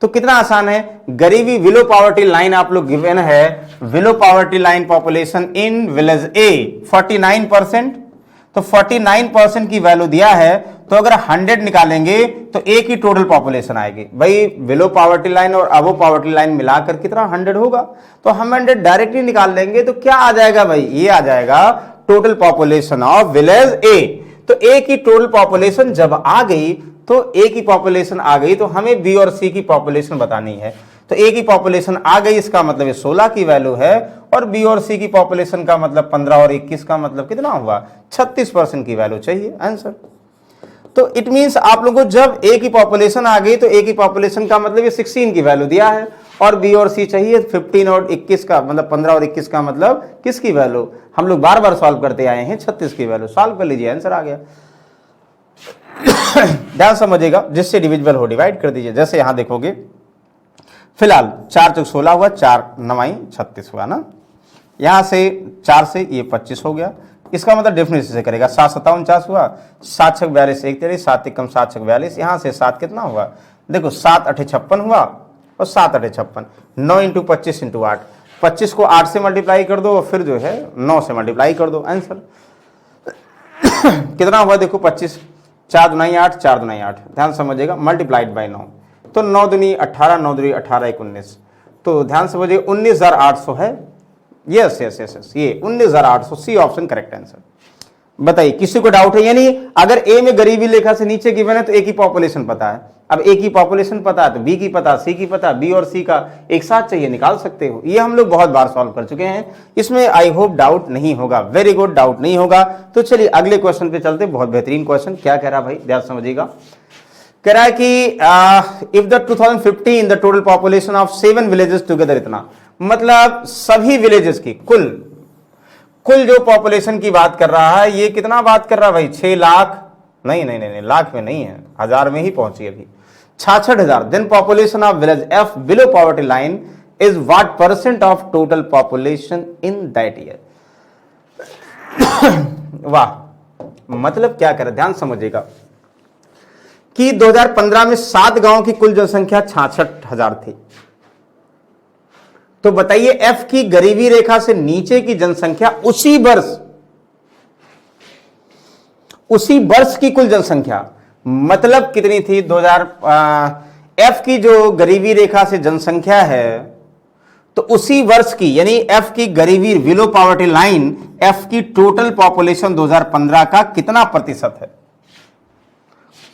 तो कितना आसान है, गरीबी बिलो पॉवर्टी लाइन आप लोग गिवन है, below poverty line population in village A 49%, तो 49% की वैल्यू दिया है तो अगर 100 निकालेंगे तो ए की टोटल पॉपुलेशन आएगी। भाई बिलो पॉवर्टी लाइन और अबो पॉवर्टी लाइन मिलाकर कितना 100 होगा, तो हम 100 डायरेक्टली निकाल लेंगे तो क्या आ जाएगा भाई, ये आ जाएगा टोटल पॉपुलेशन ऑफ विलेज ए। तो ए की टोटल पॉपुलेशन जब आ गई तो ए की पॉपुलेशन आ गई तो हमें बी और सी की पॉपुलेशन बतानी है। तो ए की पॉपुलेशन आ गई, इसका मतलब ये 16 की वैल्यू है, और बी और सी की पॉपुलेशन का मतलब 15 और 21 का मतलब कितना हुआ 36% की वैल्यू चाहिए आंसर। तो इट मींस आप लोगों को जब ए की पॉपुलेशन आ गई तो ए की पॉपुलेशन का मतलब ये 16 की वैल्यू दिया है और बी और सी चाहिए 15 और 21 का मतलब 15 और 21 का मतलब किसकी वैल्यू। हम लोग बार बार सॉल्व करते आए हैं, 36 की वैल्यू। सॉल्व कर लीजिए, आंसर आ गया। ध्यान समझिएगा, जिससे डिविजिबल हो डिवाइड कर दीजिए। जैसे यहां देखोगे फिलहाल 4 चौक 16 हुआ, 4 9 36 हुआ ना, यहां से 4 से ये 25 हो गया, इसका मतलब डेफिनेटली से करेगा 7 7 49 हुआ, 7 6 42 1 43, 7 एकम 7 6 42, यहां से 7 कितना हुआ, देखो 7 8 56 हुआ और 7 8 56, 9 इंटू 25 इंटू 8, 25 को 8 से मल्टीप्लाई कर दो और फिर जो है 9 से मल्टीप्लाई कर दो, आंसर कितना हुआ देखो 25, 4 दूनी 8, 4 दूनी 8, ध्यान समझिएगा, मल्टीप्लाइड बाई 9, तो 9 दूनी 18, 9 दूनी 18 1 19, तो ध्यान समझिए 19,800 है। यस यस यस यस, ये 19,800, सी ऑप्शन करेक्ट आंसर। बताइए किसी को डाउट है, यानी अगर ए में गरीबी रेखा से नीचे गिवन है तो ए की पॉपुलेशन पता है, अब ए की पॉपुलेशन पता है तो बी की पता, सी की पता, बी और सी का एक साथ चाहिए, निकाल सकते हो। ये हम लोग बहुत बार सॉल्व कर चुके हैं, इसमें आई होप डाउट नहीं होगा। वेरी गुड, डाउट नहीं होगा। तो चलिए अगले क्वेश्चन पे चलते, बहुत बेहतरीन क्वेश्चन। क्या कह रहा है भाई, ध्यान समझिएगा। कह रहा है कि if the 2015 the total population of 7 villages together, इतना मतलब सभी विलेजेस की कुल जो पॉपुलेशन की बात कर रहा है, ये कितना बात कर रहा है भाई, 6 लाख नहीं नहीं नहीं, लाख में नहीं है, हजार में ही पहुंची अभी, 66,000। Then population of village F below poverty line is what percent of total population in that year. वाह, मतलब क्या करे, ध्यान समझिएगा कि 2015 में 7 गांव की कुल जनसंख्या 66,000 थी। तो बताइए एफ की गरीबी रेखा से नीचे की जनसंख्या उसी वर्ष की कुल जनसंख्या मतलब कितनी थी 2000। एफ की जो गरीबी रेखा से जनसंख्या है तो उसी वर्ष की, यानी एफ की गरीबी बिलो पॉवर्टी लाइन, एफ की टोटल पॉपुलेशन 2015 का कितना प्रतिशत है।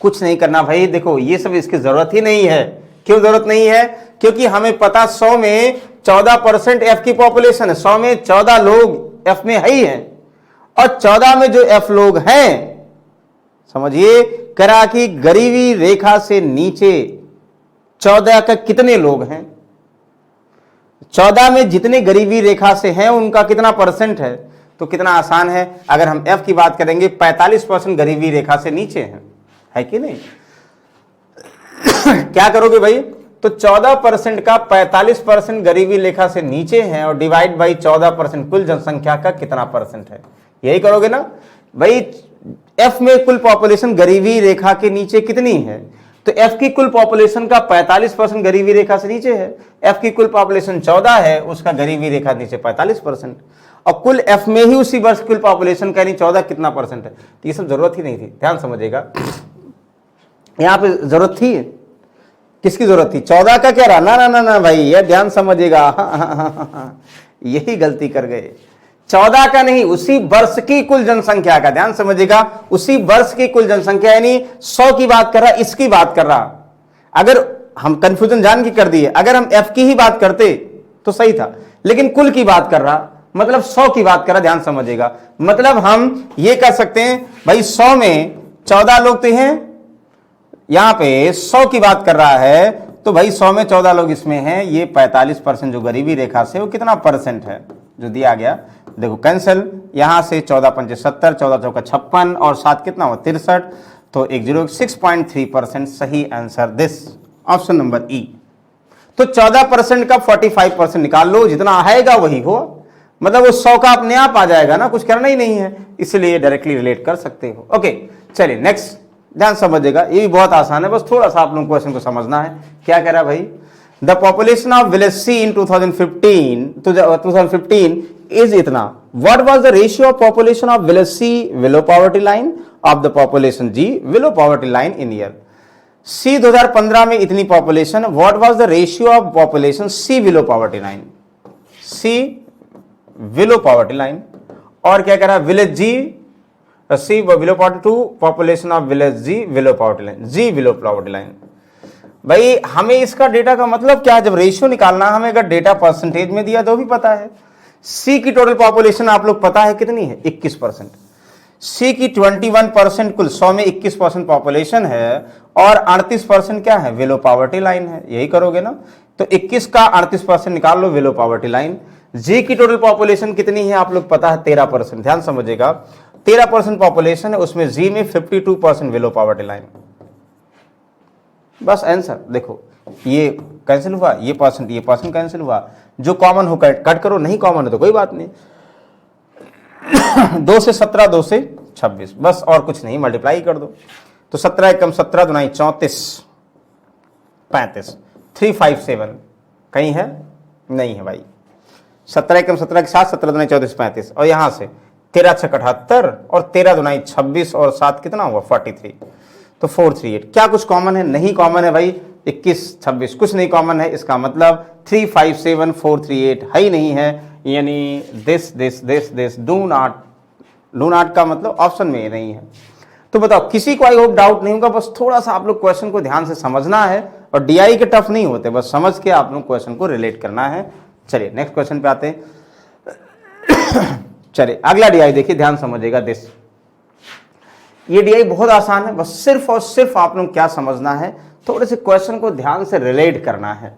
कुछ नहीं करना भाई, देखो ये सब इसकी जरूरत ही नहीं है। क्यों जरूरत नहीं है? क्योंकि हमें पता 100 में 14% एफ की पॉपुलेशन है, 100 में 14 लोग एफ में है ही हैं, और 14 में जो एफ लोग हैं, समझिए करा कि गरीबी रेखा से नीचे 14 का कितने लोग हैं, 14 में जितने गरीबी रेखा से हैं उनका कितना परसेंट है। तो कितना आसान है, अगर हम एफ की बात करेंगे 45% गरीबी रेखा से नीचे हैं, है कि नहीं। क्या करोगे भाई, तो 14% का 45% गरीबी रेखा से नीचे हैं और डिवाइड बाई 14% कुल जनसंख्या का कितना परसेंट है, यही करोगे ना भाई। एफ में कुल पॉपुलेशन गरीबी रेखा के नीचे कितनी है, तो एफ की कुल पॉपुलेशन का 45% गरीबी रेखा से नीचे है। एफ की कुल पॉपुलेशन 14 है, उसका गरीबी रेखा नीचे 45%, और कुल एफ में ही उसी वर्ष कुल पॉपुलेशन का यानी 14 कितना परसेंट है। तो ये सब जरूरत ही नहीं थी, ध्यान समझिएगा। यहां पे जरूरत थी, किसकी जरूरत थी, 14 का क्या रहा, ना ना ना ना भाई, ये ध्यान समझिएगा। यही गलती कर गए, 14 का नहीं, उसी वर्ष की कुल जनसंख्या का, ध्यान समझिएगा। उसी वर्ष की कुल जनसंख्या यानी 100 की बात कर रहा, इसकी बात कर रहा। अगर हम कंफ्यूजन जान के कर दिए, अगर हम एफ की ही बात करते तो सही था, लेकिन कुल की बात कर रहा, मतलब 100 की बात कर रहा, ध्यान समझिएगा। मतलब हम ये कह सकते हैं भाई 100 में 14 लोग तो हैं, यहां पे 100 की बात कर रहा है, तो भाई 100 में 14 लोग इसमें हैं, ये 45% जो गरीबी रेखा से वो कितना परसेंट है जो दिया गया। देखो कैंसिल, यहां से 14 पंचे 70, 14 चौका 56 और 7 कितना हुआ 63, तो 106.3% सही आंसर दिस ऑप्शन नंबर ई। तो 14% का 45% निकाल लो, जितना आएगा वही हो, मतलब वो 100 का अपने आप आ जाएगा ना, कुछ करना ही नहीं है, इसलिए डायरेक्टली रिलेट कर सकते हो। ओके चलिए नेक्स्ट, ध्यान समझिएगा, ये भी बहुत आसान है, बस थोड़ा सा आप लोगों को क्वेश्चन को समझना है। क्या कह रहा है भाई, the population of village C in 2015 is इतना। What was the ratio of population of village C below poverty line of the population G below poverty line in year? C 2015 में इतनी population, what was the ratio of population C below poverty line? C below poverty line, और क्या कह रहा है village G C below poverty to population of village G below poverty line, G below poverty line। भाई हमें इसका data का मतलब क्या है, जब रेशियो निकालना हमें अगर डेटा परसेंटेज में दिया तो भी पता है। सी की टोटल पॉपुलेशन आप लोग पता है कितनी है, 21%। सी की 21% कुल 100 में 21% पॉपुलेशन है, और 38% क्या है, बिलो पॉवर्टी लाइन है, यही करोगे ना। तो 21 का 38% निकाल लो, बिलो पॉवर्टी लाइन। जी की टोटल पॉपुलेशन कितनी है आप लोग पता है, 13%। ध्यान समझिएगा, 13% पॉपुलेशन है, उसमें जी में 52% बिलो पॉवर्टी लाइन। बस आंसर देखो, ये कैंसिल हुआ, ये परसेंट कैंसिल हुआ, जो कॉमन हो कट करो, नहीं कॉमन है तो कोई बात नहीं। 2 से 17, 2 से 26, बस और कुछ नहीं, मल्टीप्लाई कर दो। तो 17 एकम 17 दुनाई 34, 35, 357 कहीं है, नहीं है भाई। 17 एकम 17 के साथ 17 दुनाई 34, 35, और यहां से 13 6 78 और 13 दुनाई 26 और 7 कितना हुआ 43, तो 438। क्या कुछ कॉमन है, नहीं कॉमन है भाई। 21 26 कुछ नहीं कॉमन है, इसका मतलब 357 438 है ही नहीं है, यानी दिस डू नॉट का मतलब ऑप्शन में नहीं है। तो बताओ, किसी को आई होप डाउट नहीं होगा, बस थोड़ा सा आप लोग क्वेश्चन को ध्यान से समझना है, और डीआई के टफ नहीं होते, बस समझ के आप लोग क्वेश्चन को रिलेट करना है। चलिए नेक्स्ट क्वेश्चन पे आते हैं। चलिए अगला डीआई देखिए, ध्यान समझिएगा दिस। ये डीआई बहुत आसान है, बस सिर्फ और सिर्फ आप लोग क्या समझना है, थोड़े से क्वेश्चन को ध्यान से रिलेट करना है।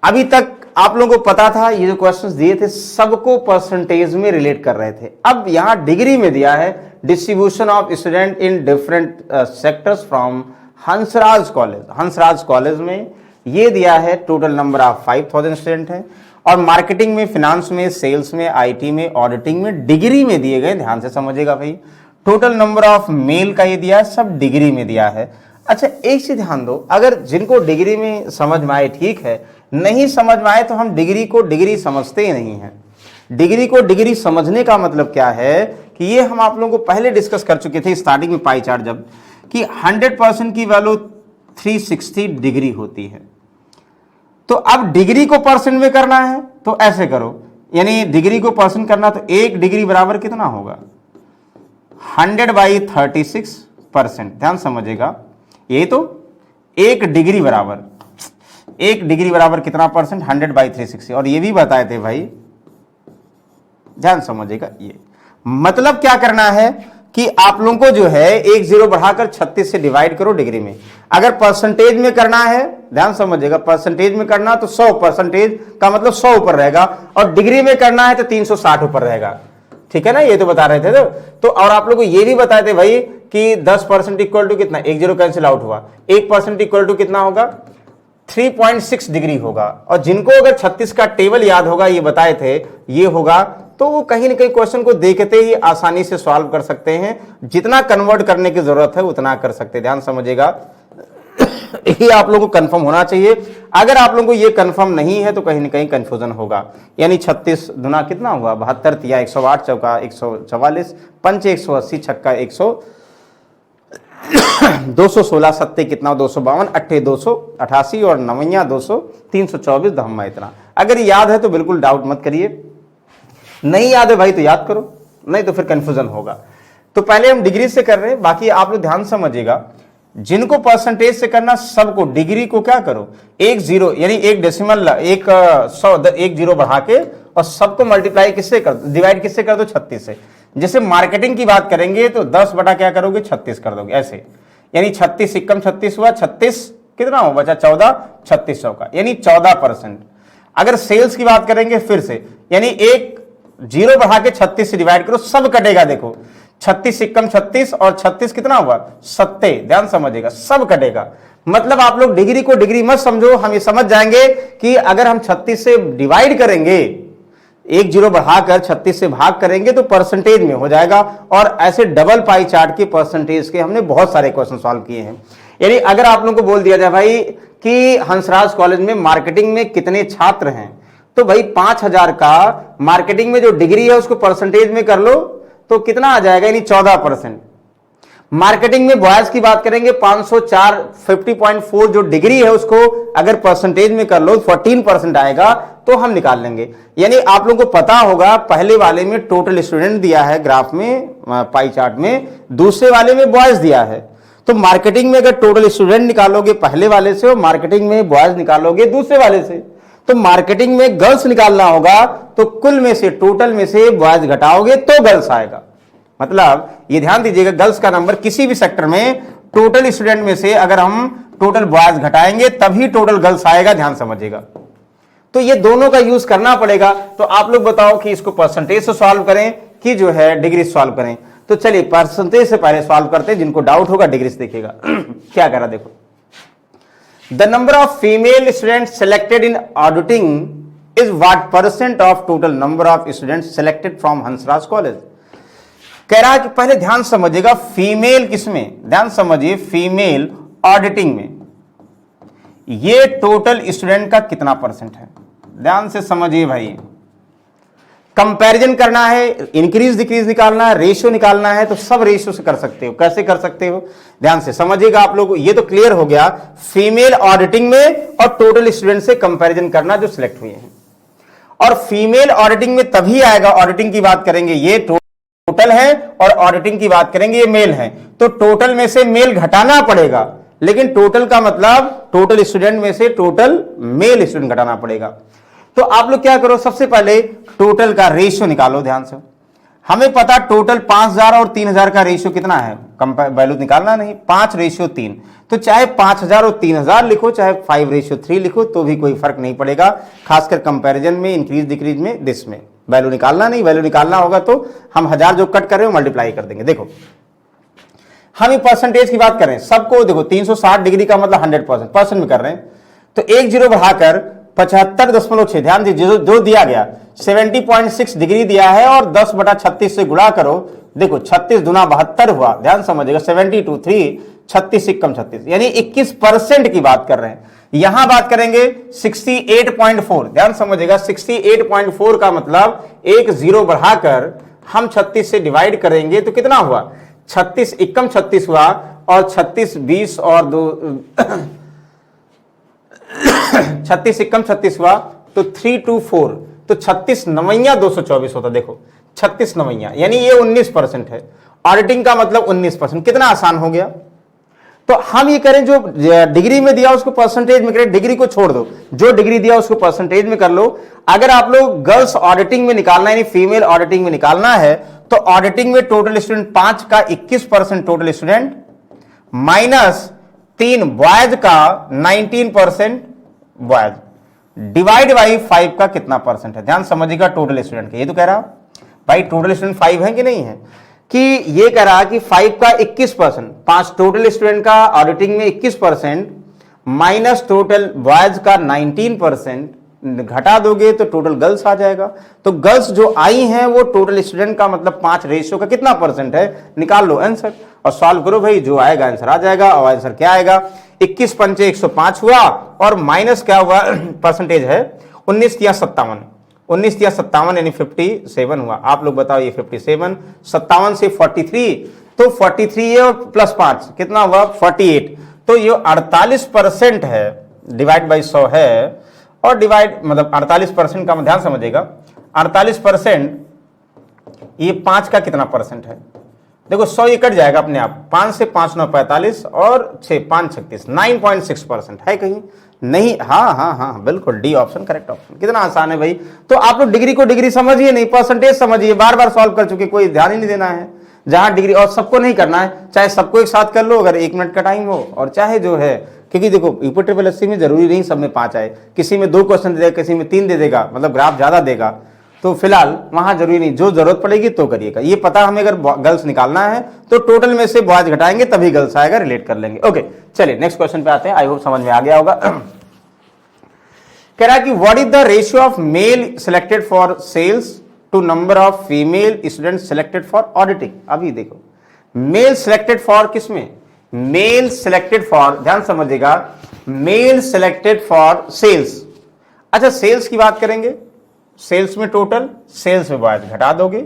अभी तक आप लोगों को पता था, ये जो क्वेश्चंस दिए थे सबको परसेंटेज में रिलेट कर रहे थे। अब यहां डिग्री में दिया है distribution of student in different sectors from Hansraj college. Hansraj college में ये दिया है टोटल नंबर ऑफ 5000 स्टूडेंट हैं, और मार्केटिंग में, फिनांस में, सेल्स में, आईटी में, ऑडिटिंग में डिग्री में दिए गए, ध्यान से समझिएगा भाई। टोटल नंबर ऑफ मेल का ये दिया है, सब डिग्री में दिया है। अच्छा एक चीज ध्यान दो, अगर जिनको डिग्री में समझ में आए ठीक है, नहीं समझ में आए तो हम डिग्री को डिग्री समझते ही नहीं है। डिग्री को डिग्री समझने का मतलब क्या है कि ये हम आप लोगों को पहले डिस्कस कर चुके थे स्टार्टिंग में पाई चार्ट जब, कि 100% की वैल्यू 360 डिग्री होती है। तो अब डिग्री को परसेंट में करना है तो ऐसे करो, यानी डिग्री को परसेंट करना तो 1 डिग्री बराबर कितना होगा 100/36%। ध्यान समझिएगा, ये तो 1 डिग्री बराबर कितना परसेंट 100/360। और ये भी बताए थे भाई, ध्यान समझिएगा, ये मतलब क्या करना है कि आप लोगों को जो है एक जीरो बढ़ाकर 36 से डिवाइड करो डिग्री में। अगर परसेंटेज में करना है, ध्यान समझिएगा, परसेंटेज में करना तो 100% का मतलब 100 ऊपर रहेगा, और डिग्री में करना है तो 360 ऊपर रहेगा। ठीक है ना, ये तो बता रहे थे। तो और आप लोग को ये भी बताए थे भाई कि 10% इक्वल टू कितना, एक जीरो कैंसिल आउट हुआ, 1% इक्वल टू कितना होगा 3.6 डिग्री होगा। और जिनको अगर 36 का टेबल याद होगा, ये बताए थे, ये होगा, तो वो कहीं ना कहीं क्वेश्चन को देखते ही आसानी से सॉल्व कर सकते हैं। जितना कन्वर्ट करने की जरूरत है उतना कर सकते हैं। ध्यान समझिएगा, ये आप लोगों को कंफर्म होना चाहिए। अगर आप लोगों को ये कंफर्म नहीं है तो कहीं ना कहीं कंफ्यूजन होगा। यानी 36 दुना कितना हुआ 72, या 108 चौका 144, पंच 180, छक्का 100, 216, सत्ते कितना 252, अट्ठे 288 और नवैया 200, 324 धम्मा इतना। अगर याद है तो बिल्कुल डाउट मत करिए, नहीं याद है भाई तो याद करो, नहीं तो फिर कंफ्यूजन होगा। तो पहले हम डिग्री से कर रहे हैं, बाकी आप लोग ध्यान समझिएगा। जिनको परसेंटेज से करना सबको डिग्री को क्या करो, एक जीरो यानी एक डेसिमल, एक 100, एक जीरो बढ़ा के, और सबको मल्टीप्लाई किससे कर दो, डिवाइड किससे कर दो 36 से। जैसे मार्केटिंग की बात करेंगे तो 10 बटा क्या करोगे 36 कर दोगे ऐसे, यानी 36 इक्कम 36 हुआ, 36 कितना हो बचा 14, 36 चौका यानी 14%। अगर सेल्स की बात करेंगे फिर से, यानी एक जीरो बढ़ा के 36 से डिवाइड करो, सब कटेगा। देखो 36 इक्कम 36 और 36 कितना हुआ 70। ध्यान समझिएगा, सब कटेगा। मतलब आप लोग डिग्री को डिग्री मत समझो, हम ये समझ जाएंगे कि अगर हम 36 से डिवाइड करेंगे, एक जीरो बढ़ाकर 36 से भाग करेंगे तो परसेंटेज में हो जाएगा। और ऐसे डबल पाई चार्ट के परसेंटेज के हमने बहुत सारे क्वेश्चन सॉल्व किए हैं। यानी अगर आप लोगों को बोल दिया जाए भाई कि हंसराज कॉलेज में मार्केटिंग में कितने छात्र हैं, तो भाई 5000 का मार्केटिंग में जो डिग्री है उसको परसेंटेज में कर लो तो कितना आ जाएगा, यानी 14%। मार्केटिंग में बॉयज की बात करेंगे 504, 50.4 जो डिग्री है उसको अगर परसेंटेज में कर लो 14% आएगा तो हम निकाल लेंगे। यानी आप लोगों को पता होगा पहले वाले में टोटल स्टूडेंट दिया है ग्राफ में, पाई चार्ट में, दूसरे वाले में बॉयज दिया है। तो मार्केटिंग में अगर टोटल स्टूडेंट निकालोगे पहले वाले से और मार्केटिंग में बॉयज निकालोगे दूसरे वाले से, तो मार्केटिंग में गर्ल्स निकालना होगा तो कुल में से, टोटल में से बॉयज घटाओगे तो गर्ल्स आएगा। मतलब ये ध्यान दीजिएगा, गर्ल्स का नंबर किसी भी सेक्टर में टोटल स्टूडेंट में से अगर हम टोटल बॉयज घटाएंगे तभी टोटल गर्ल्स आएगा। ध्यान समझिएगा, तो ये दोनों का यूज करना पड़ेगा। तो आप लोग बताओ कि इसको परसेंटेज से सॉल्व करें कि जो है डिग्री सॉल्व करें। तो चलिए परसेंटेज से पहले सॉल्व करते हैं, जिनको डाउट होगा डिग्री से देखिएगा। क्या करा देखो, the number of female student selected in auditing is what percent of total number of student selected from Hansraj college. कह रहा है कि पहले ध्यान समझिएगा, फीमेल किसमें, ध्यान समझिए, फीमेल ऑडिटिंग में ये टोटल स्टूडेंट का कितना परसेंट है, ध्यान से समझिए भाई। कंपैरिजन करना है, इंक्रीज डिक्रीज निकालना है, रेशियो निकालना है, तो सब रेशियो से कर सकते हो। कैसे कर सकते हो ध्यान से समझिएगा आप लोग, ये तो क्लियर हो गया। फीमेल ऑडिटिंग में और टोटल स्टूडेंट से कंपैरिजन करना जो सिलेक्ट हुए हैं। और फीमेल ऑडिटिंग में तभी आएगा, ऑडिटिंग की बात करेंगे ये टोटल है और ऑडिटिंग की बात करेंगे ये मेल है, तो टोटल में से मेल घटाना पड़ेगा। लेकिन टोटल का मतलब टोटल स्टूडेंट में से टोटल मेल स्टूडेंट घटाना पड़ेगा। तो आप लोग क्या करो, सबसे पहले टोटल का रेशियो निकालो। ध्यान से, हमें पता टोटल 5000 और 3000 का रेशियो कितना है, वैल्यू निकालना नहीं, 5:3। तो चाहे 5000 और 3000 लिखो, चाहे 5:3 लिखो, तो भी कोई फर्क नहीं पड़ेगा। खासकर कंपैरिजन में, इंक्रीज डिक्रीज में, दिस में वैल्यू निकालना नहीं। वैल्यू निकालना होगा तो हम 1000 जो कट कर रहे हो मल्टीप्लाई कर देंगे। देखो हम ये परसेंटेज की बात करें, सबको देखो 360 डिग्री का मतलब 100% परसेंट में कर रहे हैं, तो एक जीरो बढ़ाकर 75.6, ध्यान दीजिए जो दिया गया 70.6 डिग्री दिया है और 10/36 से गुणा करो देखो 36 दूना 72 हुआ, ध्यान समझिएगा 72 3, 36 इक्कम 36, यानी 21% की बात कर रहे हैं। यहां बात करेंगे 68.4, ध्यान समझिएगा 68.4 का मतलब एक जीरो बढ़ाकर हम 36 से डिवाइड करेंगे तो कितना हुआ, 36 इक्कम 36 हुआ, और 36 20 और 2 36 इक्कम 36 हुआ तो 324, तो 36 नवैया 224 होता। देखो 36 नवैया, यानी ये 19% है। ऑडिटिंग का मतलब 19%, कितना आसान हो गया। तो हम ये करें, जो डिग्री में दिया उसको परसेंटेज में करें, डिग्री को छोड़ दो, जो डिग्री दिया उसको परसेंटेज में कर लो। अगर आप लोग गर्ल्स ऑडिटिंग में निकालना है, यानी फीमेल ऑडिटिंग में निकालना है, तो ऑडिटिंग में टोटल स्टूडेंट 5 का 21% टोटल स्टूडेंट, माइनस 3 बॉयज का 19% बॉयज, डिवाइड बाई 5 का कितना परसेंट है। ध्यान समझिएगा टोटल स्टूडेंट का, ये तो कह रहा भाई टोटल स्टूडेंट 5 है कि नहीं है, कि ये कह रहा कि 5 का 21%, 5 टोटल स्टूडेंट का ऑडिटिंग में 21%, माइनस टोटल बॉयज का 19%, घटा दोगे तो टोटल गर्ल्स आ जाएगा। तो गर्ल्स जो आई हैं वो टोटल स्टूडेंट का मतलब 5 रेशियो का कितना परसेंट है, निकाल लो आंसर और सॉल्व करो भाई, जो आएगा आंसर आ जाएगा। और आंसर क्या आएगा, 21 पंचे 105 हुआ, और माइनस क्या हुआ परसेंटेज है 19 या 57, 19 या 57 यानी 57 हुआ। आप लोग बताओ ये 57, 57 से 43, तो 43 है प्लस 5 कितना हुआ 48, तो ये 48% है, डिवाइड बाई 100 है, और डिवाइड मतलब 48% का ध्यान समझिएगा, 48% ये 5 का कितना परसेंट है। देखो 100 ये कट जाएगा अपने आप, 5 से 5 9 45 और 6 5 36, 9.6% है कहीं नहीं। हाँ हाँ हाँ बिल्कुल, डी ऑप्शन करेक्ट ऑप्शन। कितना आसान है भाई। तो आप लोग डिग्री को डिग्री समझिए, नहीं परसेंटेज समझिए, बार बार सॉल्व कर चुके, कोई ध्यान ही नहीं देना है। जहां डिग्री, और सबको नहीं करना है, चाहे सबको एक साथ कर लो अगर 1 मिनट का टाइम हो, और चाहे जो है, क्योंकि देखो यूपी ट्रिपल एससी में जरूरी नहीं सब में 5 आए, किसी में 2 क्वेश्चन दे देगा, किसी में 3 दे देगा, मतलब ग्राफ ज्यादा देगा, तो फिलहाल वहां जरूरी नहीं, जो जरूरत पड़ेगी तो करिएगा। ये पता हमें अगर गर्ल्स निकालना है तो टोटल में से बॉयज घटाएंगे तभी गर्ल्स आएगा, रिलेट कर लेंगे। ओके चलिए नेक्स्ट क्वेश्चन पे आते हैं, आई होप समझ में आ गया होगा। कह रहा है कि what is the ratio of male selected for sales to number of female student selected for auditing. अभी देखो मेल सिलेक्टेड फॉर किसमें, मेल सिलेक्टेड फॉर, ध्यान समझिएगा, मेल सिलेक्टेड फॉर सेल्स। अच्छा सेल्स की बात करेंगे, सेल्स में टोटल, सेल्स में बॉयज घटा दोगे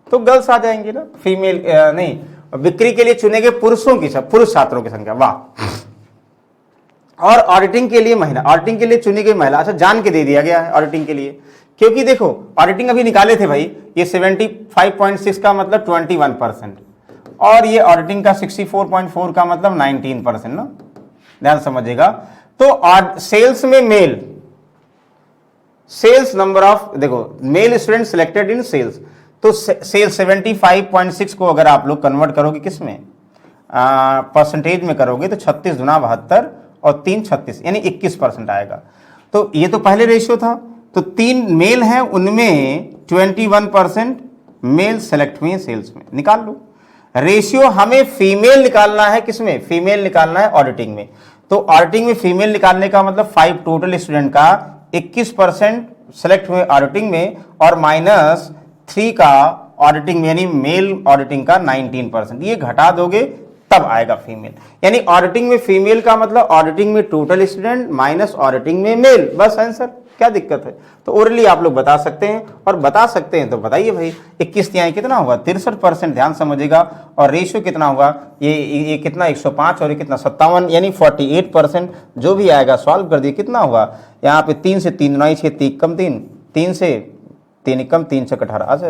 तो गर्ल्स आ जाएंगे ना, फीमेल नहीं, बिक्री के लिए चुने गए पुरुषों की, पुरुष छात्रों की संख्या, वाह। और ऑडिटिंग के लिए महिला, ऑडिटिंग के लिए चुनी गई महिला, अच्छा जान के दे दिया गया है ऑडिटिंग के लिए, क्योंकि देखो ऑडिटिंग अभी निकाले थे भाई, ये 75.6 का मतलब 21%, और ये ऑडिटिंग का 64.4 का मतलब 19% ना, ध्यान समझिएगा। तो सेल्स में मेल, सेल्स नंबर ऑफ, देखो male student selected in sales, तो सेल्स 75.6 को अगर आप लोग कन्वर्ट करोगे किसमें, परसेंटेज में करोगे तो 36 गुना 72 और 3 36 यानी 21% आएगा। तो ये तो पहले रेशियो था, तो 3 मेल हैं उनमें 21% मेल सेलेक्ट हुए सेल्स में, निकाल लो। रेशियो हमें फीमेल निकालना है किसमें, फीमेल निकालना है ऑडिटिंग में, तो ऑडिटिंग में फीमेल निकालने का मतलब 5 टोटल स्टूडेंट का 21% सेलेक्ट हुए ऑडिटिंग में, और माइनस 3 का ऑडिटिंग में, यानी मेल ऑडिटिंग का 19%, ये घटा दोगे तब आएगा फीमेल। यानी ऑडिटिंग में फीमेल का मतलब ऑडिटिंग में टोटल स्टूडेंट माइनस ऑडिटिंग में मेल, बस आंसर, क्या दिक्कत है। तो ओरली आप लोग बता सकते हैं, और बता सकते हैं तो बताइए भाई, 21 तिहाई कितना हुआ 63%, ध्यान समझिएगा। और रेशियो कितना हुआ, ये कितना 105 और ये कितना 57 यानी 48%, जो भी आएगा सॉल्व कर दिए, कितना हुआ यहाँ पे 3 से 3 9 6 3 कम 3, 3 से 3 कम 3 से 18, अच्छा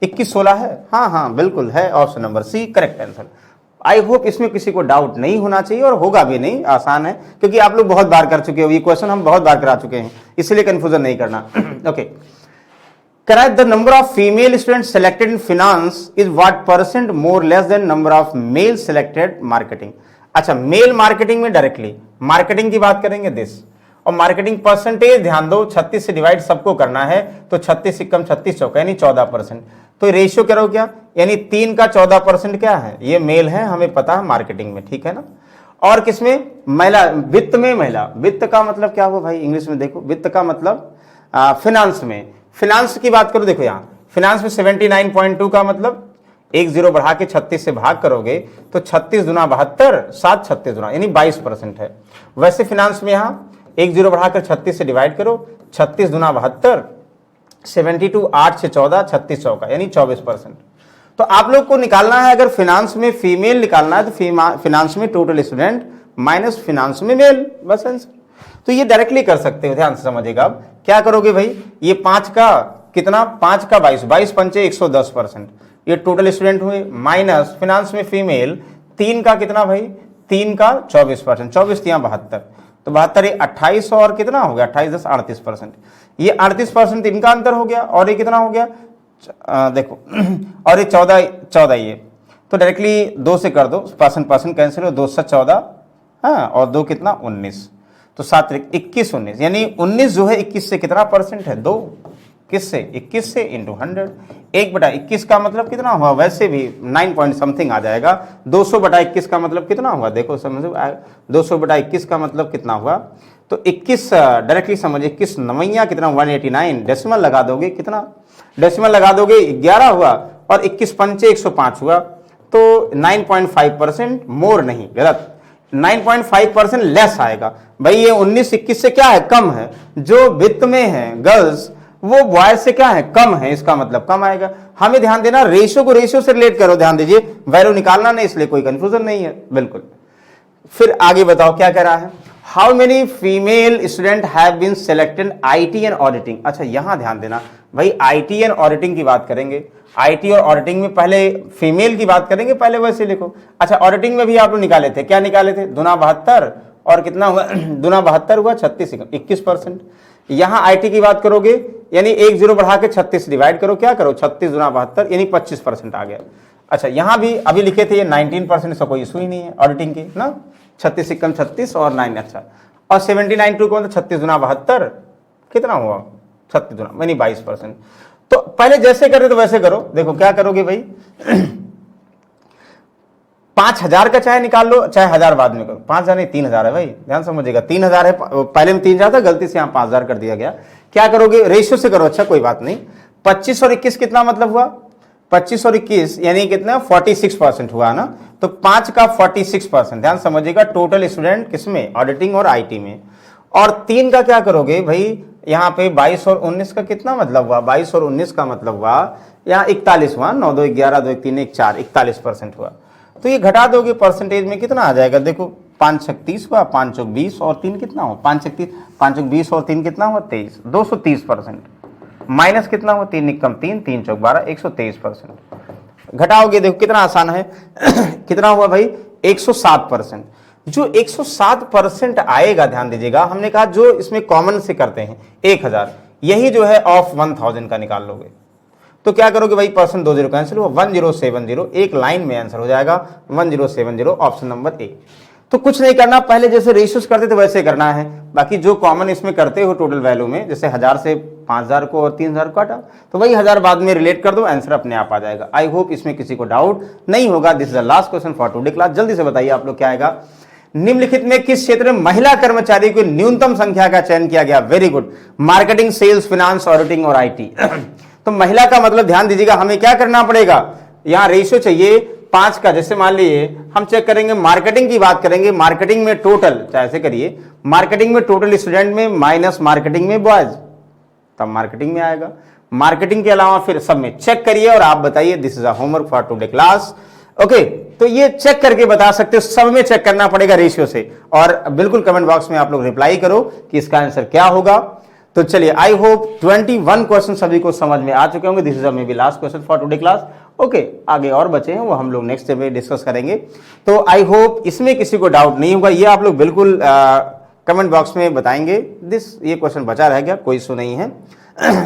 21 16 है, हाँ हाँ बिल्कुल है, option number C correct answer. I hope इसमें किसी को डाउट नहीं होना चाहिए, और होगा भी नहीं, आसान है, क्योंकि आप लोग बहुत बार कर चुके हो, ये क्वेश्चन हम बहुत बार करा चुके हैं, इसलिए कंफ्यूजन नहीं करना। Okay, correct, the number of female student selected in finance is what percent more less than number of male selected marketing. अच्छा मेल मार्केटिंग में डायरेक्टली मार्केटिंग की बात करेंगे दिस, और मार्केटिंग परसेंटेज ध्यान दो, 36 से डिवाइड सबको करना है, तो 36 से कम 36 चौका यानी 14%, तो रेशियो करो क्या, यानी 3 का 14% क्या है, ये मेल है, हमें पता है मार्केटिंग में, ठीक है ना। और किसमें, महिला, वित्त में महिला, वित्त का मतलब क्या हुआ भाई, इंग्लिश में देखो, वित्त का मतलब फाइनेंस में, फाइनेंस की बात करो, देखो यहाँ फाइनेंस में 79.2 का मतलब एक जीरो बढ़ा के 36 से भाग करोगे तो 36 दुना 72, 7 36 दुना यानी 22% है। वैसे फिनांस में यहाँ एक जीरो बढ़ाकर 36 से डिवाइड करो, 36 दुना 72, 72, 8 से 14, 36 चौका यानी 24%। तो आप लोग को निकालना है, अगर फिनांस में फीमेल निकालना है तो फिनांस में टोटल स्टूडेंट माइनस फिनांस में मेल, बस आंसर। तो ये डायरेक्टली कर सकते हो, ध्यान से समझिएगा। अब क्या करोगे भाई, ये 5 का कितना, 5 का 22, 22 पंचे 110%, ये टोटल स्टूडेंट हुए, माइनस फिनांस में फीमेल 3 का कितना भाई, 3 का 24%, 24 3 72, तो 72 ये 28 और कितना हो गया, 28 10 38%, ये 38% इनका अंतर हो गया, और ये कितना हो गया, देखो और ये 14 ये, तो डायरेक्टली 2 से कर दो, परसेंट कैंसिल हो, 2 से 14, हाँ, और 2 कितना 19, तो 7 21 19, यानी 19 जो है 21 से कितना परसेंट है, 2, किससे, 21 से इंटू 100, 1/21 का मतलब कितना हुआ, वैसे भी 9 पॉइंट समथिंग आ जाएगा। 200/21 का मतलब कितना हुआ, देखो समझो, 200/21 का मतलब कितना हुआ, तो 21 डायरेक्टली समझिए, 21 नवैया कितना 189, डेसिमल लगा दोगे, कितना डेसिमल लगा दोगे 11 हुआ, और 21 पंचे 105 हुआ, तो 9.5% मोर नहीं, गलत, 9.5% लेस आएगा। भाई ये 19-21 से क्या है, कम है, जो वित्त में है गर्ल्स वो बॉयज से क्या है, कम है, इसका मतलब कम आएगा। हमें ध्यान देना, रेशियो को रेशियो से रिलेट करो, ध्यान दीजिए, वैल्यू निकालना नहीं, इसलिए कोई कंफ्यूजन नहीं है, बिल्कुल। फिर आगे बताओ क्या कह रहा है, how many female student have been selected IT and auditing. अच्छा यहां ध्यान देना भाई, आईटी एंड ऑडिटिंग की बात करेंगे, आईटी और ऑडिटिंग में पहले फीमेल की बात करेंगे, पहले वैसे लिखो। अच्छा ऑडिटिंग में भी आप लोग निकाले थे, क्या निकाले थे, दुना 72 और कितना हुआ, दुना 72 हुआ 36, 21%। यहां आईटी की बात करोगे, यानी एक जीरो बढ़ा के 36 डिवाइड करो, क्या करो, 36 दुना 72 यानी 25% आ गया। अच्छा यहां भी अभी लिखे थे ये 19%, इसका कोई इशू ही नहीं है ऑडिटिंग की ना, 36 से कम 36 और 9, अच्छा, और 79 टू कौन, 36 दुना 72 कितना हुआ, 36 दुना यानी 22%। तो पहले जैसे करते तो वैसे करो, देखो क्या करोगे भाई 5000 का चाहे निकाल लो, चाहे 1000 बाद में करो, 5000 नहीं 3000 है भाई, ध्यान समझिएगा, 3000 है, पहले में 3000 था, गलती से यहाँ 5000 कर दिया गया। क्या करोगे, रेशियो से करो, अच्छा कोई बात नहीं। 25 और 21 कितना मतलब हुआ, 25 और 21 यानी कितना 46% हुआ ना, तो 5 का 46%, ध्यान समझिएगा, टोटल स्टूडेंट किसमें, ऑडिटिंग और आईटी में। और 3 का क्या करोगे भाई, यहाँ पे 22 और 19 का कितना मतलब हुआ, 22 और 19 का मतलब हुआ यहाँ 41 हुआ, 9 2 11 2 1 3 1 4, 41% हुआ। तो ये घटा दोगे परसेंटेज में कितना आ जाएगा, देखो 5 छक 30 हुआ, 5 चौक 20 और 3 कितना हुआ, 5 चौक 20 और 3 कितना हुआ 23, 230%, माइनस कितना हुआ 3 कम 3, 3 चौक 12, 123%। घटाओगे देखो कितना आसान है कितना हुआ भाई 107%। जो 107% आएगा, ध्यान दीजिएगा, हमने कहा जो इसमें कॉमन से करते हैं 1000, यही जो है ऑफ 1000 का निकाल लोगे, तो क्या करोगे भाई, परसेंट 20 कैंसिल हुआ, 1070, एक लाइन में आंसर हो जाएगा 1070, ऑप्शन नंबर ए। तो कुछ नहीं करना, पहले जैसे रेशियोस करते थे वैसे करना है, बाकी जो कॉमन इसमें करते हो टोटल वैल्यू में, जैसे 1000 से 5000 को और 3000 को काटा, तो वही 1000 बाद में रिलेट कर दो, आंसर अपने आप आ जाएगा। आई होप इसमें किसी को डाउट नहीं होगा। This is the last question for today class. जल्दी से बताइए आप लोग क्या आएगा, निम्नलिखित में किस क्षेत्र में महिला कर्मचारी की न्यूनतम संख्या का चयन किया गया। Very good, marketing, sales, finance, auditing और आईटी। तो महिला का मतलब ध्यान दीजिएगा, हमें क्या करना पड़ेगा, यहां रेशियो चाहिए 5 का। जैसे मान लीजिए हम चेक करेंगे, मार्केटिंग की बात करेंगे, मार्केटिंग में टोटल, चाहे ऐसे करिए, मार्केटिंग में टोटल स्टूडेंट में माइनस मार्केटिंग में बॉयज, तब मार्केटिंग में आएगा। मार्केटिंग के अलावा फिर सब में चेक करिए और आप बताइए। This is a homework for today class. Okay, तो ये चेक करके बता सकते हो, सब में चेक करना पड़ेगा रेशियो से, और बिल्कुल कमेंट बॉक्स में आप लोग रिप्लाई करो कि इसका आंसर क्या होगा। तो चलिए, आई होप 21 क्वेश्चन सभी को समझ में आ चुके होंगे। This is may be last question for today class. Okay, आगे और बचे हैं, वो हम लोग नेक्स्ट डे में डिस्कस करेंगे। तो आई होप इसमें किसी को डाउट नहीं होगा, ये आप लोग बिल्कुल कमेंट बॉक्स में बताएंगे। ये क्वेश्चन बचा रह गया, कोई इशू नहीं है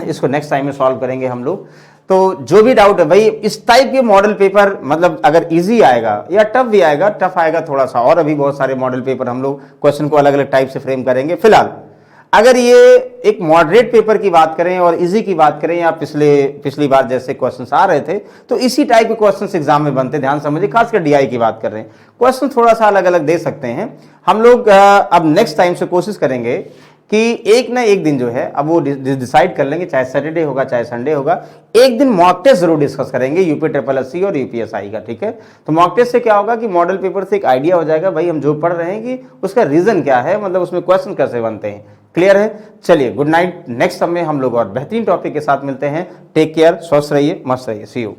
इसको नेक्स्ट टाइम में सॉल्व करेंगे हम लोग। तो जो भी डाउट है भाई, इस टाइप के मॉडल पेपर, मतलब अगर इजी आएगा या टफ भी आएगा, टफ आएगा थोड़ा सा, और अभी बहुत सारे मॉडल पेपर हम लोग क्वेश्चन को अलग अलग टाइप से फ्रेम करेंगे। फिलहाल अगर ये एक मॉडरेट पेपर की बात करें और इजी की बात करें, या पिछली बार जैसे क्वेश्चंस आ रहे थे, तो इसी टाइप के क्वेश्चंस एग्जाम में बनते, ध्यान समझिए, खासकर डीआई की बात कर रहे हैं। क्वेश्चन थोड़ा सा अलग अलग दे सकते हैं हम लोग। अब नेक्स्ट टाइम से कोशिश करेंगे कि एक ना एक दिन जो है अब वो डिसाइड कर लेंगे, चाहे सैटरडे होगा चाहे संडे होगा, एक दिन मॉक टेस्ट जरूर डिस्कस करेंगे यूपी ट्रिपल एससी और यूपीएसआई का। ठीक है, तो मॉक टेस्ट से क्या होगा कि मॉडल पेपर से एक आइडिया हो जाएगा भाई हम जो पढ़ रहे हैं कि उसका रीजन क्या है, मतलब उसमें क्वेश्चन कैसे बनते हैं। क्लियर है? चलिए गुड नाइट, नेक्स्ट समय हम लोग और बेहतरीन टॉपिक के साथ मिलते हैं। टेक केयर, स्वस्थ रहिए, मस्त रहिए, सी यू।